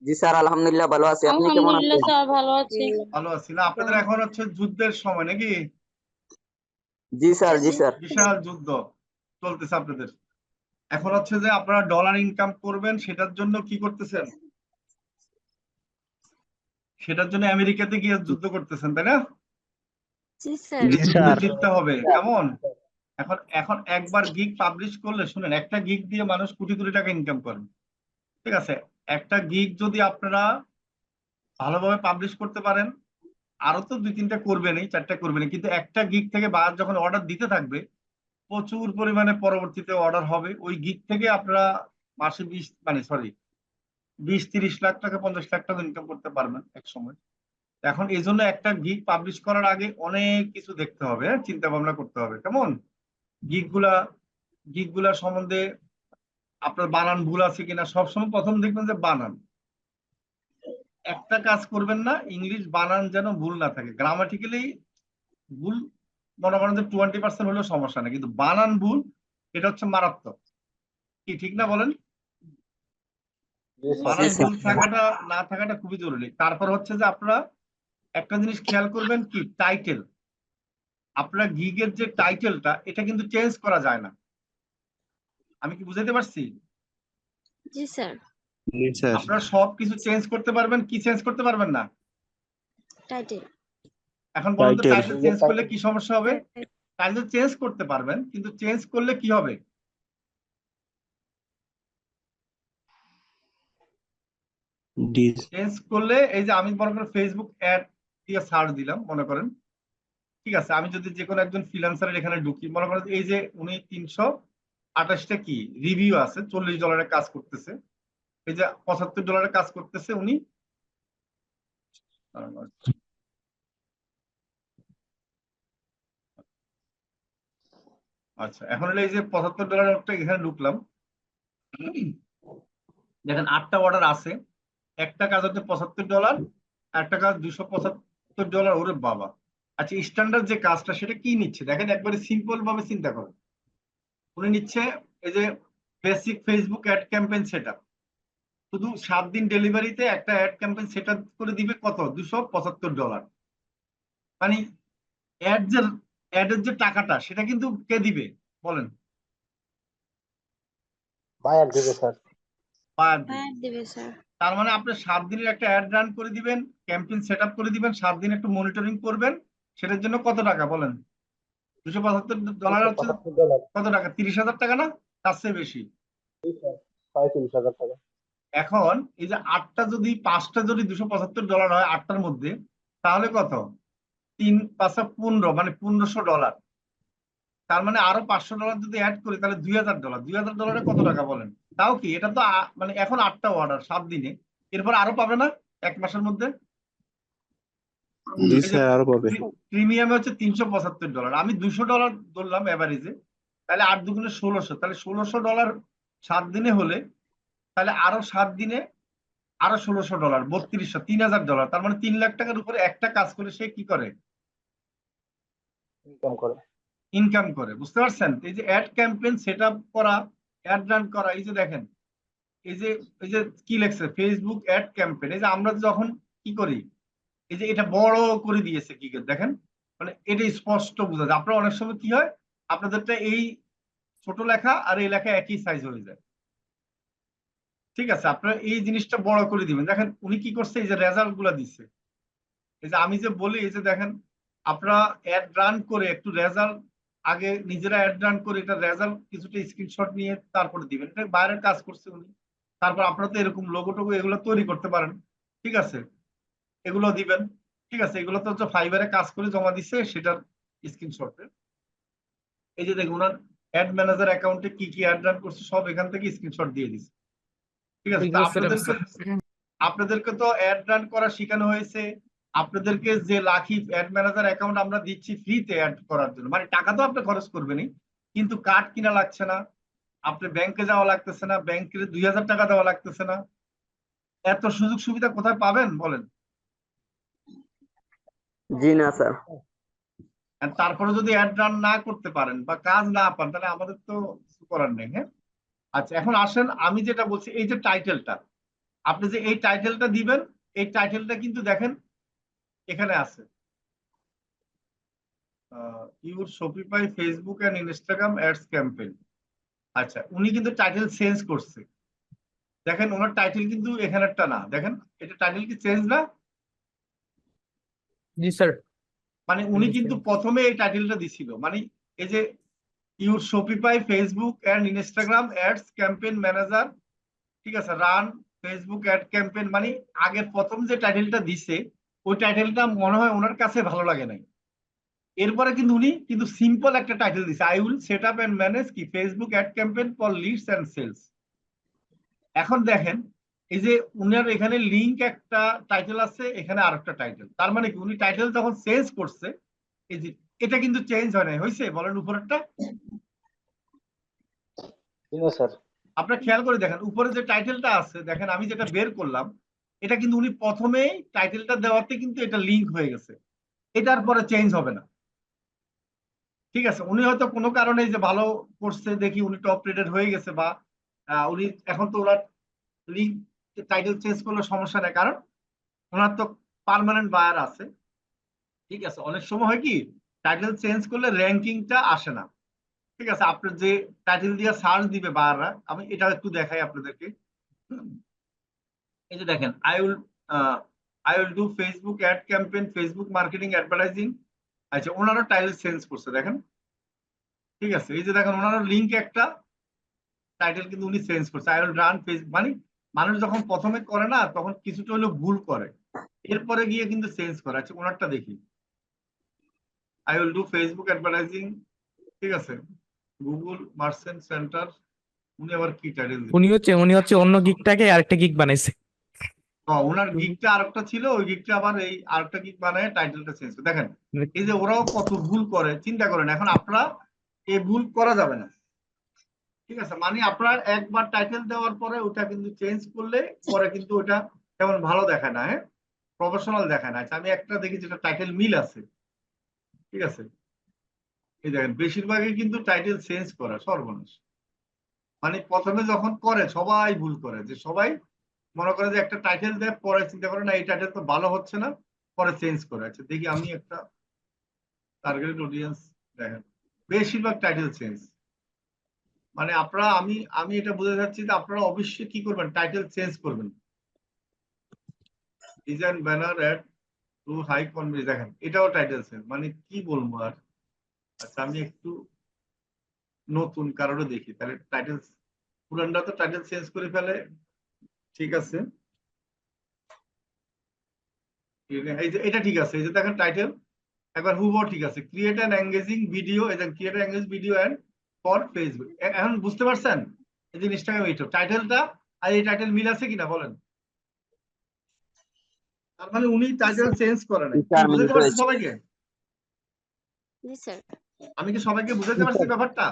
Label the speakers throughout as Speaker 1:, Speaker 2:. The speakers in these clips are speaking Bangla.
Speaker 1: জি স্যার, আলহামদুলিল্লাহ ভালো আছি। আপনি কেমন
Speaker 2: আলহামদুলিল্লাহ
Speaker 1: আছেন?
Speaker 2: স্যার, ভালো আছি।
Speaker 3: ভালো আছি না? আপনাদের এখন হচ্ছে যুদ্ধের সময় নাকি?
Speaker 1: জি স্যার, জি স্যার।
Speaker 3: বিশাল যুদ্ধ চলতেছে আপনাদের। এখন হচ্ছে যে আপনারা ডলার ইনকাম করবেন, সেটার জন্য কি করতেছেন? সেটার জন্য আমেরিকাতে গিয়ে যুদ্ধ করতেছেন, তাই না?
Speaker 2: জি স্যার।
Speaker 3: এই
Speaker 4: জি
Speaker 3: যুদ্ধে
Speaker 4: স্যার।
Speaker 3: জিততে হবে, কেমন? এখন এখন একবার গিগ পাবলিশ করলে, শুনেন, একটা গিগ দিয়ে মানুষ কোটি কোটি টাকা ইনকাম করে। ঠিক আছে? একটা গিগ যদি আপনারা ভালোভাবে পাবলিশ করতে পারেন, আরো তো দুই তিনটা করবেনই, চারটা করবেনই, কিন্তু একটা গিগ থেকে বাস যখন অর্ডার দিতে থাকবে, প্রচুর পরিমাণে পরবর্তীতে অর্ডার হবে। ওই গিগ থেকে আপনারা মাসে 20, মানে সরি, 20-30 লাখ টাকা, 50 লাখ টাকা ইনকাম করতে পারবেন এক সময়। এখন এই জন্য একটা গিগ পাবলিশ করার আগে অনেক কিছু দেখতে হবে, হ্যাঁ, চিন্তা ভাবনা করতে হবে। কেমন? গিগ গুলা গিগ গুলা সম্বন্ধে আপনার বানান ভুল আছে কিনা সবসময় প্রথম দেখবেন যে বানান। একটা কাজ করবেন না, ইংলিশ বানান যেন ভুল না থাকে। গ্রামাটিক্যালি ভুল মনে করেন যে 20% হলেও সমস্যা না, কিন্তু বানান ভুল, এটা হচ্ছে মারাত্মক। কি ঠিক না বলেন?
Speaker 4: জি
Speaker 3: বানান
Speaker 4: স্যার।
Speaker 1: জি
Speaker 3: ভুল
Speaker 1: স্যার।
Speaker 3: থাকাটা না থাকাটা খুবই জরুরি। তারপর হচ্ছে যে আপনারা একটা জিনিস খেয়াল করবেন, কি টাইটেল। আপনার গিগের যে টাইটেলটা, এটা কিন্তু চেঞ্জ করা যায় না। আমি কি বুঝাইতে পারছি?
Speaker 2: জি স্যার।
Speaker 4: জি স্যার।
Speaker 3: আপনারা সবকিছু চেঞ্জ করতে পারবেন, কি চেঞ্জ করতে পারবেন না?
Speaker 2: টাইটেল।
Speaker 3: এখন বলুন তো,
Speaker 4: টাইটেল।
Speaker 3: টাইটেল চেঞ্জ করলে কি সমস্যা হবে? টাইটেল চেঞ্জ করতে পারবেন, কিন্তু চেঞ্জ করলে কি হবে?
Speaker 4: ডি।
Speaker 3: চেঞ্জ করলে, এই যে আমি মনে করেন ফেসবুক অ্যাড দিয়ে সার্চ দিলাম মনে করেন, ঠিক আছে? আমি যদি যে কোনো একজন ফ্রিল্যান্সারের এখানে ঢুকি, মনে করেন এই যে উনি 328টা কি রিভিউ আছে, $40 কাজ করতেছে, এই যে $75 কাজ করতেছে উনি। আচ্ছা, এখন হলো এই যে $75 একটা এখানে ঢুকলাম, দেখেন 8টা অর্ডার আছে, একটা কাজ হচ্ছে $75, একটা কাজ $275। ওরে বাবা! আচ্ছা, স্ট্যান্ডার্ড যে কাজটা সেটা কি নিচ্ছে দেখেন, একবারে সিম্পল ভাবে চিন্তা করেন। উনি নিচ্ছে এই যে basic Facebook ad campaign setup, শুধু 7 দিন ডেলিভারিতে একটা অ্যাড ক্যাম্পেইন সেটআপ করে দিবে কত? $275। মানে অ্যাডের যে টাকাটা, সেটা কিন্তু কে দিবে বলেন?
Speaker 4: বায়ার দেবে স্যার।
Speaker 3: বায়ার দিবে।
Speaker 2: হ্যাঁ দিবে স্যার।
Speaker 3: তার মানে আপনি 7 দিনের একটা অ্যাড রান করে দিবেন, ক্যাম্পেইন সেট আপ করে দিবেন, 7 দিন একটু মনিটরিং করবেন, সেটার জন্য কত টাকা বলেন? $275 হচ্ছে
Speaker 4: $275।
Speaker 3: কত টাকা? 30,000 টাকা না? তার চেয়ে বেশি।
Speaker 4: জি স্যার। 35,000 টাকা।
Speaker 3: এখন এই যে আটটা যদি, পাঁচটা যদি $275 হয় আটটার মধ্যে, তাহলে কত? 3 × 5 = 15, মানে $1,500। তার মানে আরো $500 যদি অ্যাড করি, তাহলে $2,000। $2,000 কত টাকা বলেন? তাও কি, এটা তো মানে এখন 8টা অর্ডার 7 দিনে, এরপর আরো পাবে না এক মাসের মধ্যে?
Speaker 4: জি
Speaker 3: এই যে
Speaker 4: স্যার, আরো পাবে।
Speaker 3: প্রিমিয়ামে হচ্ছে $375, আমি $200 ধরলাম এভারেজে, তাহলে 8 × 2 = 1600, তাহলে $1600 7 দিনে হলে, তাহলে আরো 7 দিনে আরো $1600, 3200, $3,000। তার মানে 3 লাখ টাকার উপরে একটা কাজ করে সে কি করে?
Speaker 4: ইনকাম করে।
Speaker 3: ইনকাম করে। বুঝতে পারছেন? এই যে অ্যাড ক্যাম্পেইন সেট আপ করা, অ্যাড রান করা, এই যে দেখেন, এই যে এই যে কি লেখছে, ফেসবুক অ্যাড ক্যাম্পেইন, এই যে আমরা যখন কি করি, এই যে এটা বড় করে দিয়েছে কি দেখেন, মানে এটা স্পষ্ট বোঝা যায়। আপনার অনেক সময় কি হয়, আপনাদেরটা এই ছোট লেখা আর এই লেখা একই সাইজ হয়ে যায়। ঠিক আছে, আপনারা এই জিনিসটা বড় করে দিবেন। দেখেন উনি কি করছে, এই যে রেজাল্ট গুলা দিচ্ছে, এই যে আমি যে বলি, এই যে দেখেন, আপনারা অ্যাড রান করে একটু রেজাল্ট, আগে নিজেরা অ্যাড রান করে এটা রেজাল্ট কিছুটা স্ক্রিনশট নিয়ে তারপরে দিবেন। এটা বাইরের কাজ করছে উনি। তারপর আপনারা তো এরকম লোগো টোগো এগুলো তৈরি করতে পারেন, ঠিক আছে? এগুলো দিবেন, ঠিক আছে? এগুলো তো হচ্ছে ফাইবারে কাজ করে জমা দিচ্ছে, সেটার স্ক্রিনশট। এই যে দেখুন, ওনার অ্যাড ম্যানেজার অ্যাকাউন্টে কি কি অ্যাড রান করছে সব এখান থেকে স্ক্রিনশট দিয়ে দিচ্ছে। ঠিক আছে? তো আপনাদেরকে তো অ্যাড রান করা শেখানো হয়েছে। আপনাদেরকে যে লাখি অ্যাড ম্যানেজার অ্যাকাউন্ট আমরা দিচ্ছি ফ্রিতে অ্যাড করার জন্য, মানে টাকা তো আপনি খরচ করবেনই, কিন্তু কার্ড কিনা লাগছে না, আপনি ব্যাংকে যাওয়া লাগতেছে না, ব্যাংকের 2,000 টাকা দেওয়া লাগতেছে না। এত সুযোগ সুবিধা কোথায় পাবেন বলেন?
Speaker 1: জি না স্যার।
Speaker 3: আর তারপরে যদি অ্যাড রান না করতে পারেন বা কাজ না পান, তাহলে আমাদের তো কিছু করার নেই, হ্যাঁ? আচ্ছা, এখন আসেন, আমি যেটা বলছি, এই যে টাইটেলটা, আপনি যে এই টাইটেলটা দিবেন, এই টাইটেলটা কিন্তু দেখেন এখানে আছে, your Shopify Facebook and Instagram ads campaign. আচ্ছা, উনি কিন্তু টাইটেল চেঞ্জ করছে, দেখেন ওনার টাইটেল কিন্তু এখানেরটা না, দেখেন এটা টাইটেল কি চেঞ্জ না?
Speaker 5: জি স্যার।
Speaker 3: মানে উনি কিন্তু প্রথমে এই টাইটেলটা দিছিল, মানে এই যে your Shopify Facebook and Instagram ads campaign manager, ঠিক আছে, রান ফেসবুক অ্যাড ক্যাম্পেইন, মানে আগের প্রথম যে টাইটেলটা দিছে ওই টাইটেলটা মনে হয় ওনার কাছে ভালো লাগে নাই। এরপরে কিন্তু উনি কিন্তু সিম্পল একটা টাইটেল দিছে, I will set up and manage কি Facebook ad campaign for leads and sales. এখন দেখেন এই যে উনার এখানে লিংক একটা টাইটেল আছে, এখানে আরেকটা টাইটেল, তার মানে কি উনি টাইটেল যখন চেঞ্জ করছে, এই যে এটা কিন্তু চেঞ্জ হয় নাই, হয়েছে বলেন উপরেরটা?
Speaker 4: না স্যার।
Speaker 3: আপনারা খেয়াল করে দেখেন উপরে যে টাইটেলটা আছে, দেখেন আমি যেটা বের করলাম এটা কিন্তু উনি প্রথমেই টাইটেলটা দেওয়াতে কিন্তু এটা লিংক হয়ে গেছে, এটার পরে চেঞ্জ হবে না। ঠিক আছে, উনি হয়তো কোনো কারণে যে ভালো করছে দেখি উনি টপ রেটেড হয়ে গেছে, বা উনি এখন তো ওনার লিঙ্ক টাইটেল চেঞ্জ করলে সমস্যা নেই, কারণ ওনার তো পার্মানেন্ট বায়ার আছে। ঠিক আছে, অনেক সময় হয় কি টাইটেল চেঞ্জ করলে র্যাঙ্কিংটা আসে না। ঠিক আছে, আপনার যে টাইটেল দিয়ে সার্চ দিবে বায়াররা, আমি এটা একটু দেখাই আপনাদেরকে। এই যে দেখেন I will do Facebook ad campaign Facebook marketing advertising. আচ্ছা, ওনারও টাইটেল চেঞ্জ করছে দেখেন। ঠিক আছে, এই যে দেখেন ওনারও লিঙ্ক একটা টাইটেল কিন্তু উনি চেঞ্জ করছে, আই উইল রান ফেসবুক, মানে মানুষ যখন প্রথমে করে না তখন কিছুটা হলেও ভুল করে, এরপরে গিয়ে কিন্তু চেঞ্জ করে। আচ্ছা, ওনারটা দেখি, I will do Facebook advertising, ঠিক আছে, গুগল মার্চেন্ট সেন্টার। উনি আবার কি টাইটেল দিলেন?
Speaker 5: উনি হচ্ছে অন্য গিগটাকে আরেকটা গিগ বানাইছে।
Speaker 3: ওনার গিগটা আরেকটা ছিল, ওই গিগটা আবার এই আরেকটা গিগ বানায় টাইটেলটা চেঞ্জ করে। দেখেন এই যে ওরাও কত ভুল করে, চিন্তা করেন। এখন আপনারা এই ভুল করা যাবে না। ঠিক আছে, মানে আপনার একবার টাইটেল দেওয়ার পরে ওটা কিন্তু চেঞ্জ করলে পরে কিন্তু ওটা তেমন ভালো দেখায় না, হ্যাঁ, প্রফেশনাল দেখায় না। আচ্ছা, আমি একটা দেখি যেটা টাইটেল মিল আছে। ঠিক আছে, এই দেখেন বেশিরভাগই কিন্তু টাইটেল চেঞ্জ করা সর্বনাশ। মানে প্রথমে যখন করে সবাই ভুল করে, যে সবাই মনে করে যে একটা টাইটেল দেয়, পরে চিন্তা করে না এই টাইটেল তো ভালো হচ্ছে না, পরে চেঞ্জ করে। আচ্ছা দেখি আমি একটা টার্গেট অডিয়েন্স, দেখেন বেশিরভাগ টাইটেল চেঞ্জ। মানে আপনারা আমি আমি এটা বুঝতে চাচ্ছি যে আপনারা অবশ্যই কি করবেন, টাইটেল চেঞ্জ করবেন। Design banner ad to high converge, দেখেন এটাও টাইটেল চেঞ্জ, মানে কি বলবো আর। আচ্ছা, আমি একটু নতুন কারোর দেখি, তাহলে টাইটেল পুরানরা তো টাইটেল চেঞ্জ করে ফেলে। ঠিক আছে, এই যে এটা ঠিক আছে, এই যে দেখেন টাইটেল একবার হুবহু ঠিক আছে, ক্রিয়েট অ্যান এঙ্গেজিং ভিডিও, এই যে create an engage video and for Facebook. এখন বুঝতে পারছেন এই যে ইনস্টাগ্রাম এইটা টাইটেলটা আর এই টাইটেল মিল আছে কিনা বলেন? তার মানে উনি টাইটেল চেঞ্জ করে নাই। বুঝতে পারছেন সবাইকে?
Speaker 2: জি স্যার।
Speaker 3: আমি কি সবাইকে বুঝাতে পারছি ব্যাপারটা?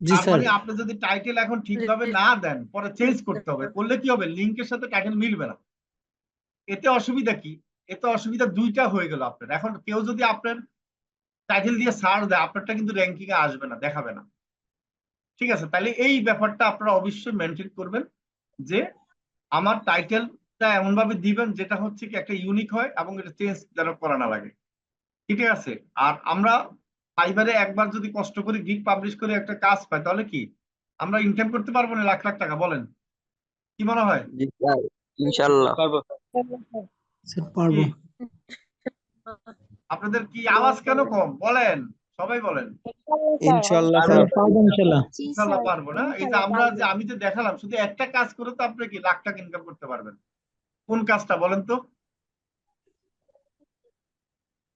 Speaker 3: তার মানে আপনি যদি টাইটেল এখন ঠিকভাবে না দেন, পরে চেঞ্জ করতে হবে, করলে কি হবে, লিংকের সাথে টাইটেল মিলবে না। এতে অসুবিধা কি? এতে অসুবিধা দুইটা হয়ে গেল আপনার। এখন কেউ যদি আপনার টাইটেল দিয়ে সার্চ দেয়, আপনারটা কিন্তু র্যাঙ্কিং এ আসবে না, দেখাবে না। ঠিক আছে, তাহলে এই ব্যাপারটা আপনারা অবশ্যই মেনটেন করবেন, যে আমার টাইটেলটা এমন ভাবে দিবেন যেটা হচ্ছে কি একটা ইউনিক হয় এবং এটা চেঞ্জ যেন করা না লাগে। ঠিক আছে, আর আমরা ফাইবারে একবার যদি কষ্ট করে গিগ পাবলিশ করে একটা কাজ পাই, তাহলে কি আমরা ইনকাম করতে পারবো না লাখ লাখ টাকা? বলেন, কি মনে হয়?
Speaker 1: জি স্যার, ইনশাআল্লাহ
Speaker 3: কি? আপনাদের কি আওয়াজ কেন কম? বলেন, সবাই বলেন।
Speaker 4: ইনশাআল্লাহ স্যার।
Speaker 2: জি
Speaker 3: ইনশাআল্লাহ
Speaker 2: স্যার।
Speaker 3: পারবো না। এই যে আমরা যে আমি যে দেখালাম, শুধু একটা কাজ করে তো আপনি কি লাখ টাকা ইনকাম করতে পারবেন। কোন কাজটা বলেন তো?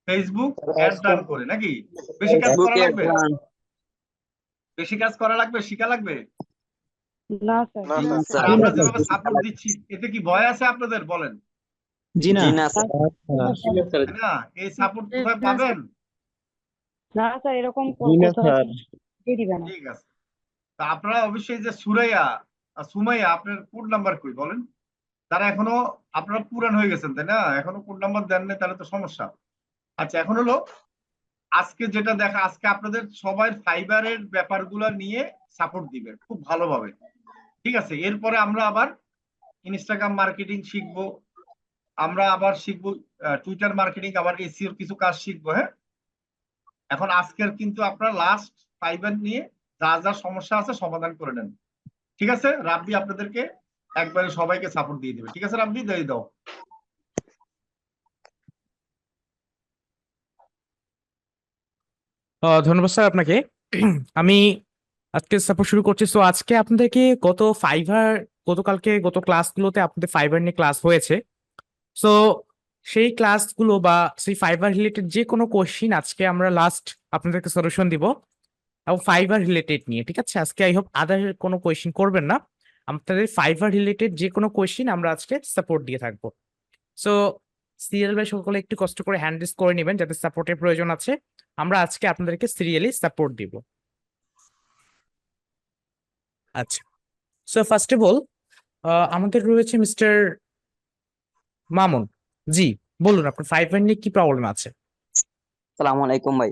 Speaker 3: ফেসবুক অ্যাড রান করে, নাকি? বেশি কাজ করা লাগবে? বেশি কাজ করা লাগবে, শিখা লাগবে?
Speaker 2: না
Speaker 3: আর
Speaker 2: স্যার।
Speaker 3: আমরা যেভাবে সাপোর্ট দিচ্ছি, এতে কি ভয় আছে আপনাদের? বলেন।
Speaker 1: জি না স্যার।
Speaker 3: তাই না? এই সাপোর্ট কোথায় পাবেন?
Speaker 6: না স্যার, এরকম
Speaker 3: ঠিক আছে, তা আপনারা অবশ্যই যে সুরাইয়া আর সুমাইয়া, আপনার কোড নাম্বার কই বলেন? তারা এখনো, আপনারা পুরান হয়ে গেছেন তাই না, এখনো কোড নাম্বার দেন নাই, তাহলে তো সমস্যা। আচ্ছা, এখন হলো আজকে যেটা দেখা, আজকে আপনাদের সবাই ফাইবারের ব্যাপারগুলো নিয়ে সাপোর্ট দিবে খুব ভালোভাবে। ঠিক আছে, এরপরে আমরা আবার ইনস্টাগ্রাম মার্কেটিং শিখবো, আমরা আবার শিখবো টুইটার মার্কেটিং, আবার এসইওর কিছু কাজ শিখবো। হ্যাঁ, এখন আজকের কিন্তু আপনারা লাস্ট ফাইবার নিয়ে যা যা সমস্যা আছে সমাধান করে নেন। ঠিক আছে, রাব্বি আপনাদেরকে একবারে সবাইকে সাপোর্ট দিয়ে দেবে। ঠিক আছে রাব্বি, দিয়ে দাও।
Speaker 5: ধন্যবাদ স্যার আপনাকে। আমি আজকে সাপোর্ট শুরু করছি। সো আজকে আপনাদেরকে গত ক্লাসগুলোতে আপনাদের ফাইবার নিয়ে ক্লাস হয়েছে। সো সেই ক্লাসগুলো বা সেই ফাইবার রিলেটেড যে কোনো কোশ্চিন আজকে আমরা লাস্ট আপনাদেরকে সলিউশন দিব, এবং ফাইবার রিলেটেড নিয়ে। ঠিক আছে, আজকে আই হোপ আদার কোনো কোয়েশ্চেন করবেন না। আপনাদের ফাইবার রিলেটেড যে কোনো কোয়েশ্চেন আমরা আজকে সাপোর্ট দিয়ে থাকবো। সো সিরিয়াল বাই সকলে একটু কষ্ট করে হ্যান্ড রেজ করে নেবেন যাদের সাপোর্টের প্রয়োজন আছে। আমরা আজকে আপনাদেরকে সিরিয়ালি সাপোর্ট দিব। আচ্ছা, সো ফার্স্ট অফ অল আমাদের রয়েছে মিস্টার মামুন। জি, বলুন আপনার ফাইবার নিয়ে কি প্রবলেম আছে।
Speaker 1: সালাম আলাইকুম ভাই।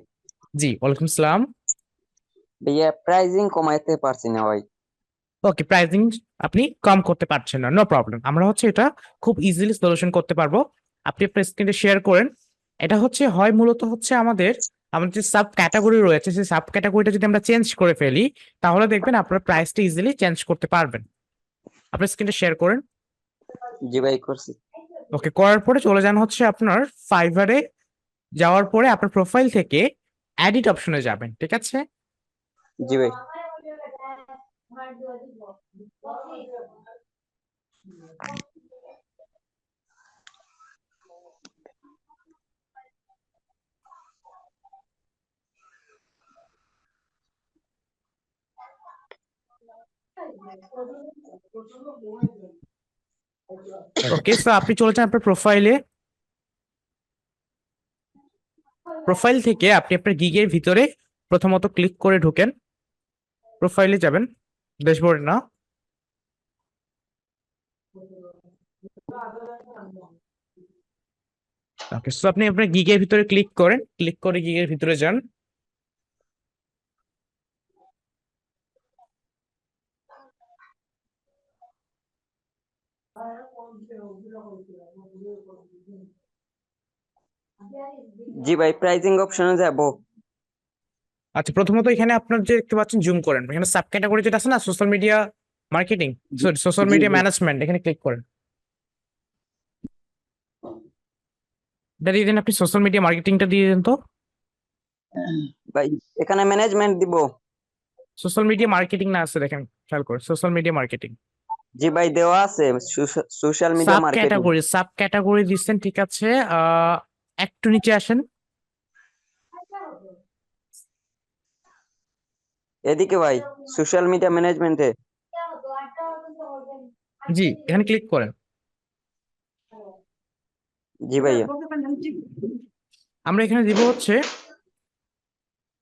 Speaker 5: জি, ওয়ালাইকুম সালাম।
Speaker 1: ভাইয়া প্রাইজিং কমাইতে পারছি না ভাই।
Speaker 5: ওকে, প্রাইসিং আপনি কম করতে পারছেন না, নো প্রবলেম। আমরা এটা খুব ইজিলি সলিউশন করতে পারবো। আপনি আপনার স্ক্রিনে শেয়ার করেন। এটা মূলত আমাদের যে সাব ক্যাটাগরি রয়েছে, সেই সাব ক্যাটাগরিটা যদি আমরা চেঞ্জ করে ফেলি, তাহলে দেখবেন আপনার প্রাইসটা ইজিলি চেঞ্জ করতে পারবেন। আপনার স্ক্রিনটা শেয়ার করেন।
Speaker 1: জি ভাই করছি।
Speaker 5: ওকে, করার পরে চলে যান আপনার ফাইবারে। যাওয়ার পরে আপনার প্রোফাইল থেকে এডিট অপশনে যাবেন। ঠিক আছে,
Speaker 1: জি ভাই।
Speaker 5: ওকে, সো আপনি চলে যান আপনার প্রোফাইলে। প্রোফাইল থেকে আপনি আপনার গিগের ভিতরে প্রথমত ক্লিক করে ঢোকেন। প্রোফাইলে যাবেন, ড্যাশবোর্ডে না। ওকে, সো আপনি আপনার গিগের ভিতরে ক্লিক করেন, ক্লিক করে গিগের ভিতরে যান।
Speaker 1: জি ভাই, প্রাইজিং অপশনে যাব।
Speaker 5: আচ্ছা, প্রথমত এখানে আপনার যে দেখতে পাচ্ছেন, জুম করেন। এখানে সাব ক্যাটাগরি যেটা আছে না, social media marketing, sorry social
Speaker 1: জি
Speaker 5: মিডিয়া
Speaker 1: জি
Speaker 5: ম্যানেজমেন্ট, এখানে ক্লিক করেন। এটা দিয়ে দেন, আপনি সোশ্যাল মিডিয়া মার্কেটিংটা দিয়ে দেন তো।
Speaker 1: ভাই, এখানে ম্যানেজমেন্ট দিব।
Speaker 5: সোশ্যাল মিডিয়া মার্কেটিং না আছে, দেখেন খেয়াল করে, সোশ্যাল মিডিয়া মার্কেটিং
Speaker 1: জি ভাই, দেওয়া আছে social media marketing.
Speaker 5: Sub category দিচ্ছেন। ঠিক আছে, একটু নিচে আসেন।
Speaker 1: এদিকে ভাই, সোশ্যাল মিডিয়া ম্যানেজমেন্টে।
Speaker 5: জি, এখানে ক্লিক করেন।
Speaker 1: জি ভাইয়া।
Speaker 5: আমরা এখানে দিব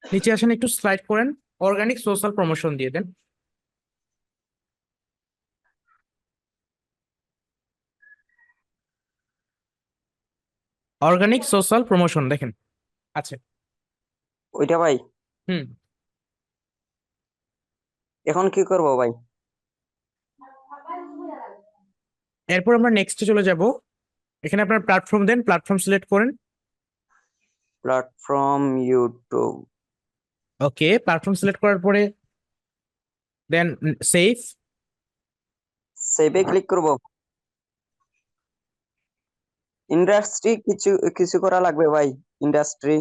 Speaker 5: নিচে আসেন, একটু স্লাইড করেন, অর্গানিক সোশ্যাল প্রমোশন দিয়ে দেন। অর্গানিক সোশ্যাল প্রমোশন দেখেন আছে।
Speaker 1: ওইটা ভাই।
Speaker 5: হুম,
Speaker 1: এখন কি করব ভাই?
Speaker 5: এরপর আমরা নেক্সটে চলে যাব। এখানে আপনার প্ল্যাটফর্ম দেন, প্ল্যাটফর্ম সিলেক্ট করেন।
Speaker 1: Platform YouTube.
Speaker 5: Okay, platform select করার পরে দেন সেভ।
Speaker 1: সেভে ক্লিক করব। ইন্ডাস্ট্রি কিছু কিছু করা লাগবে ভাই? ইন্ডাস্ট্রি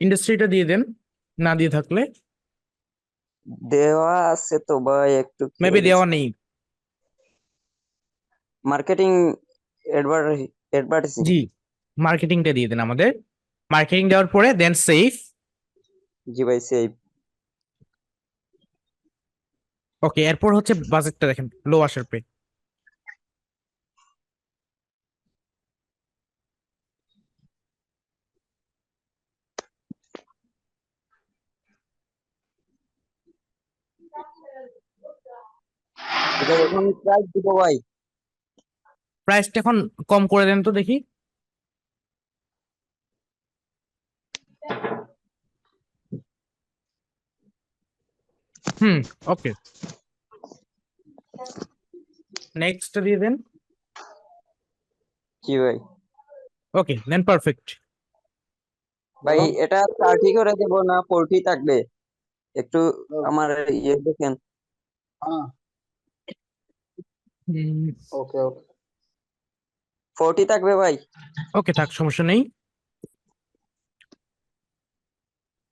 Speaker 5: ইন্ডাস্ট্রিটা দিয়ে দেন, না দিয়ে থাকলে।
Speaker 1: দেওয়া আছে তো ভাই, একটু
Speaker 5: মেবি দেওয়া নেই।
Speaker 1: Marketing advertising.
Speaker 5: জি, মার্কেটিংটা দিয়ে দেন আমাদের। মার্কেটিং দেওয়ার পরে দেন সেভ।
Speaker 1: জি ভাই, সেভ।
Speaker 5: ওকে, এরপর বাজেটটা দেখেন লো আসার পরে।
Speaker 1: এটা এখন প্রাইস দিব ভাই।
Speaker 5: প্রাইসটা এখন কম করে দেন তো দেখি। হুম, ওকে। নেক্সট দিয়ে দেন।
Speaker 1: জি ভাই।
Speaker 5: ওকে, দেন পারফেক্ট।
Speaker 1: ভাই এটা 30 করে দেব না 40 থাকবে? একটু আমার ইয়ে দেখেন।
Speaker 4: ওকে ওকে
Speaker 1: 40 থাকবে ভাই?
Speaker 5: ওকে, থাক, সমস্যা নেই।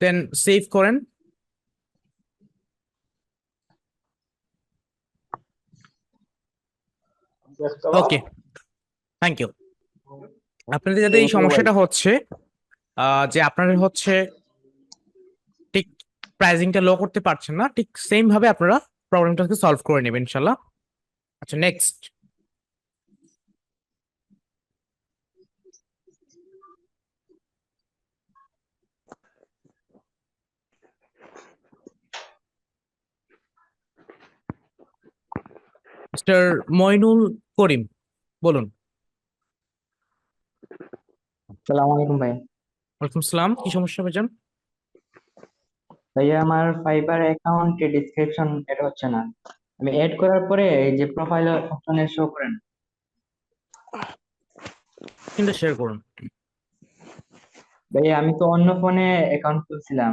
Speaker 5: দেন সেভ করেন। ওকে, থ্যাংক ইউ। আপনাদের যাতে এই
Speaker 1: থ্যাংক ইউ ভাই।
Speaker 5: সমস্যাটা হচ্ছে, যে আপনারা হচ্ছে ঠিক প্রাইজিংটা লো করতে পারছেন না, ঠিক সেম ভাবে আপনারা প্রবলেমটাকে সলভ করে নেবেন ইনশাল্লাহ। আচ্ছা, নেক্সট। মিস্টার মইনুল করিম, বলুন।
Speaker 7: আসসালামু আলাইকুম ভাই।
Speaker 5: ওয়ালাইকুম সালাম, কি সমস্যা ভাইজান?
Speaker 7: ভাইয়া আমার ফাইবার অ্যাকাউন্টে ডিসক্রিপশন এড হচ্ছে না। আমি এড করার পরে এই যে প্রোফাইল অপশনে শো করেন।
Speaker 5: কিন্তু শেয়ার করুন।
Speaker 7: ভাইয়া আমি তো অন্য ফোনে অ্যাকাউন্ট খুলছিলাম,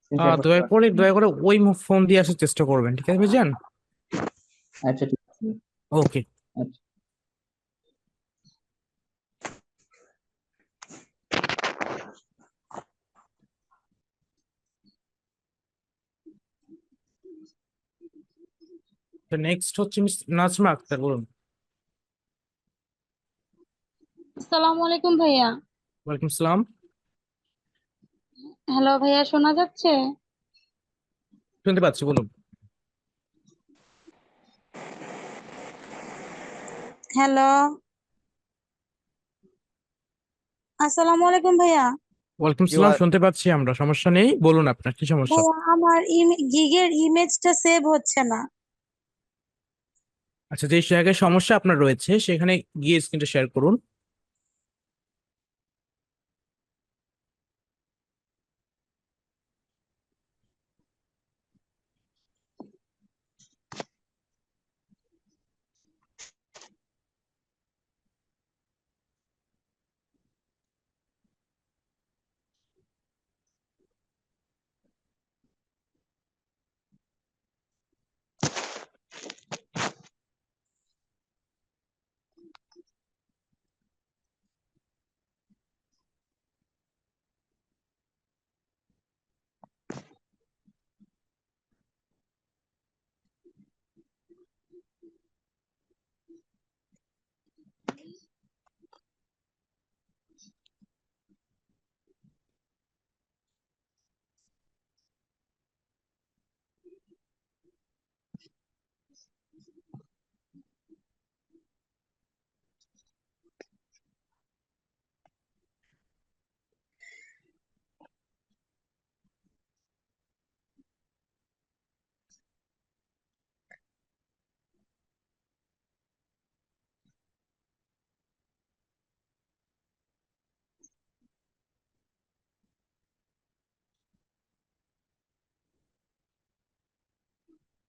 Speaker 7: সিনথিয়া করতে পারছি না।
Speaker 5: দয়া করে ওই ফোন দিয়ে আসার চেষ্টা করবেন, ঠিক আছে ভাইজান?
Speaker 7: আচ্ছা ঠিক আছে।
Speaker 5: ওকে।
Speaker 7: আচ্ছা
Speaker 5: নেক্সট হচ্ছে মিস নাজমা আক্তার, বলুন।
Speaker 2: আসসালামু আলাইকুম ভাইয়া।
Speaker 5: ওয়ালাইকুম সালাম।
Speaker 2: হ্যালো ভাইয়া, শোনা যাচ্ছে?
Speaker 5: শুনতে পাচ্ছি, বলুন।
Speaker 2: হ্যালো, আসসালামু আলাইকুম ভাইয়া।
Speaker 5: ওয়ালাইকুম
Speaker 1: জি
Speaker 5: সালাম,
Speaker 1: ভাই।
Speaker 5: শুনতে পাচ্ছি আমরা, সমস্যা নেই, বলুন আপনার কি সমস্যা।
Speaker 2: ভাইয়া আমার গিগের ইমেজটা সেভ হচ্ছে না।
Speaker 5: আচ্ছা, যে জায়গায় সমস্যা আপনার রয়েছে সেখানে গিয়ে স্ক্রিনটা শেয়ার করুন।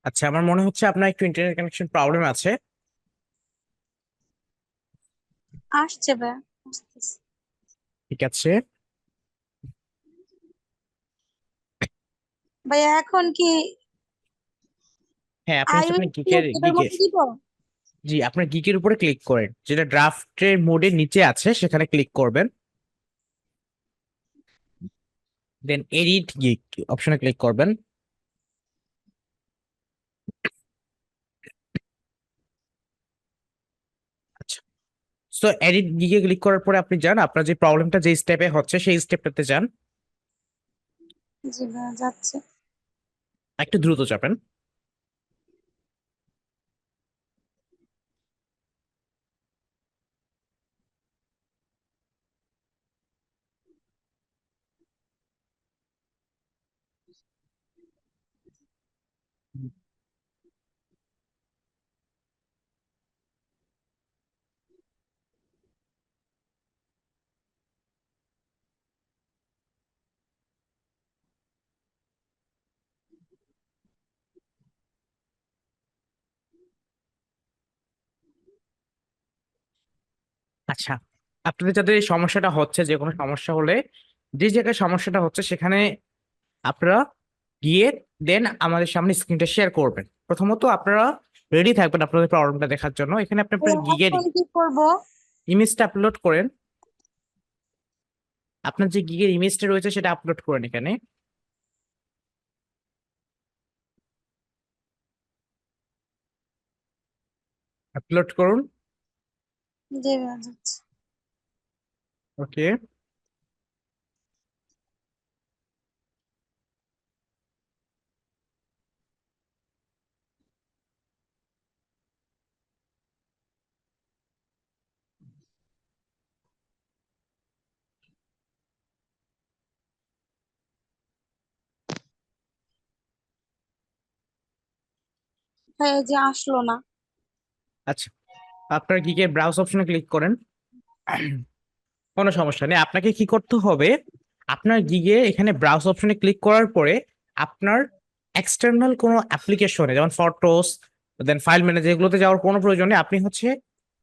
Speaker 5: আচ্ছা, আমার মনে হচ্ছে আপনার একটু ইন্টারনেট কানেকশন প্রবলেম আছে।
Speaker 2: আসছে ভাইয়া, আসতেছে।
Speaker 5: ঠিক আছে।
Speaker 2: ভাইয়া এখন কি
Speaker 5: হ্যাঁ, আপনি হচ্ছে আপনার
Speaker 2: আইওএস এটার মধ্যে দিব?
Speaker 5: জি, আপনার গিকের উপরে ক্লিক করেন, যেটা ড্রাফটের মোডের নিচে আছে সেখানে ক্লিক করবেন। দেন এডিট গিক অপশনে ক্লিক করবেন। আচ্ছা, তো এডিট গিগে ক্লিক করার পরে আপনি যান, আপনার যে প্রবলেমটা যে স্টেপে হচ্ছে সেই স্টেপটাতে যান।
Speaker 2: জি ভাইয়া, যাচ্ছে।
Speaker 5: একটু দ্রুত চাপেন। আচ্ছা, আপনাদের যাদের এই সমস্যাটা হচ্ছে, যে কোনো সমস্যা হলে যে জায়গায় সমস্যাটা হচ্ছে সেখানে আপনারা গিয়ে দেন আমাদের সামনে স্ক্রিনটা শেয়ার করবেন। প্রথমত আপনারা রেডি থাকবেন আপনাদের প্রবলেমটা দেখার জন্য। এখানে আপনি আপনার গিগের
Speaker 2: এখন কি করব?
Speaker 5: ইমেজটা আপলোড করেন। আপনার যে গিগের ইমেজটা রয়েছে সেটা আপলোড করেন এখানে। আপলোড করুন।
Speaker 2: জি ভাইয়া যাচ্ছে।
Speaker 5: ওকে,
Speaker 2: হ্যাঁ, এই যে আসলো না।
Speaker 5: আচ্ছা, আপনার গিগের ব্রাউজ অপশনে ক্লিক করেন। কোনো সমস্যা নেই। আপনাকে কি করতে হবে, আপনার গিগে এখানে ব্রাউজ অপশনে ক্লিক করার পরে আপনার এক্সটার্নাল কোনো অ্যাপ্লিকেশনে, যেমন ফটোস, দেন ফাইল ম্যানেজার, এগুলোতে যাওয়ার কোনো প্রয়োজন নেই। আপনি হচ্ছে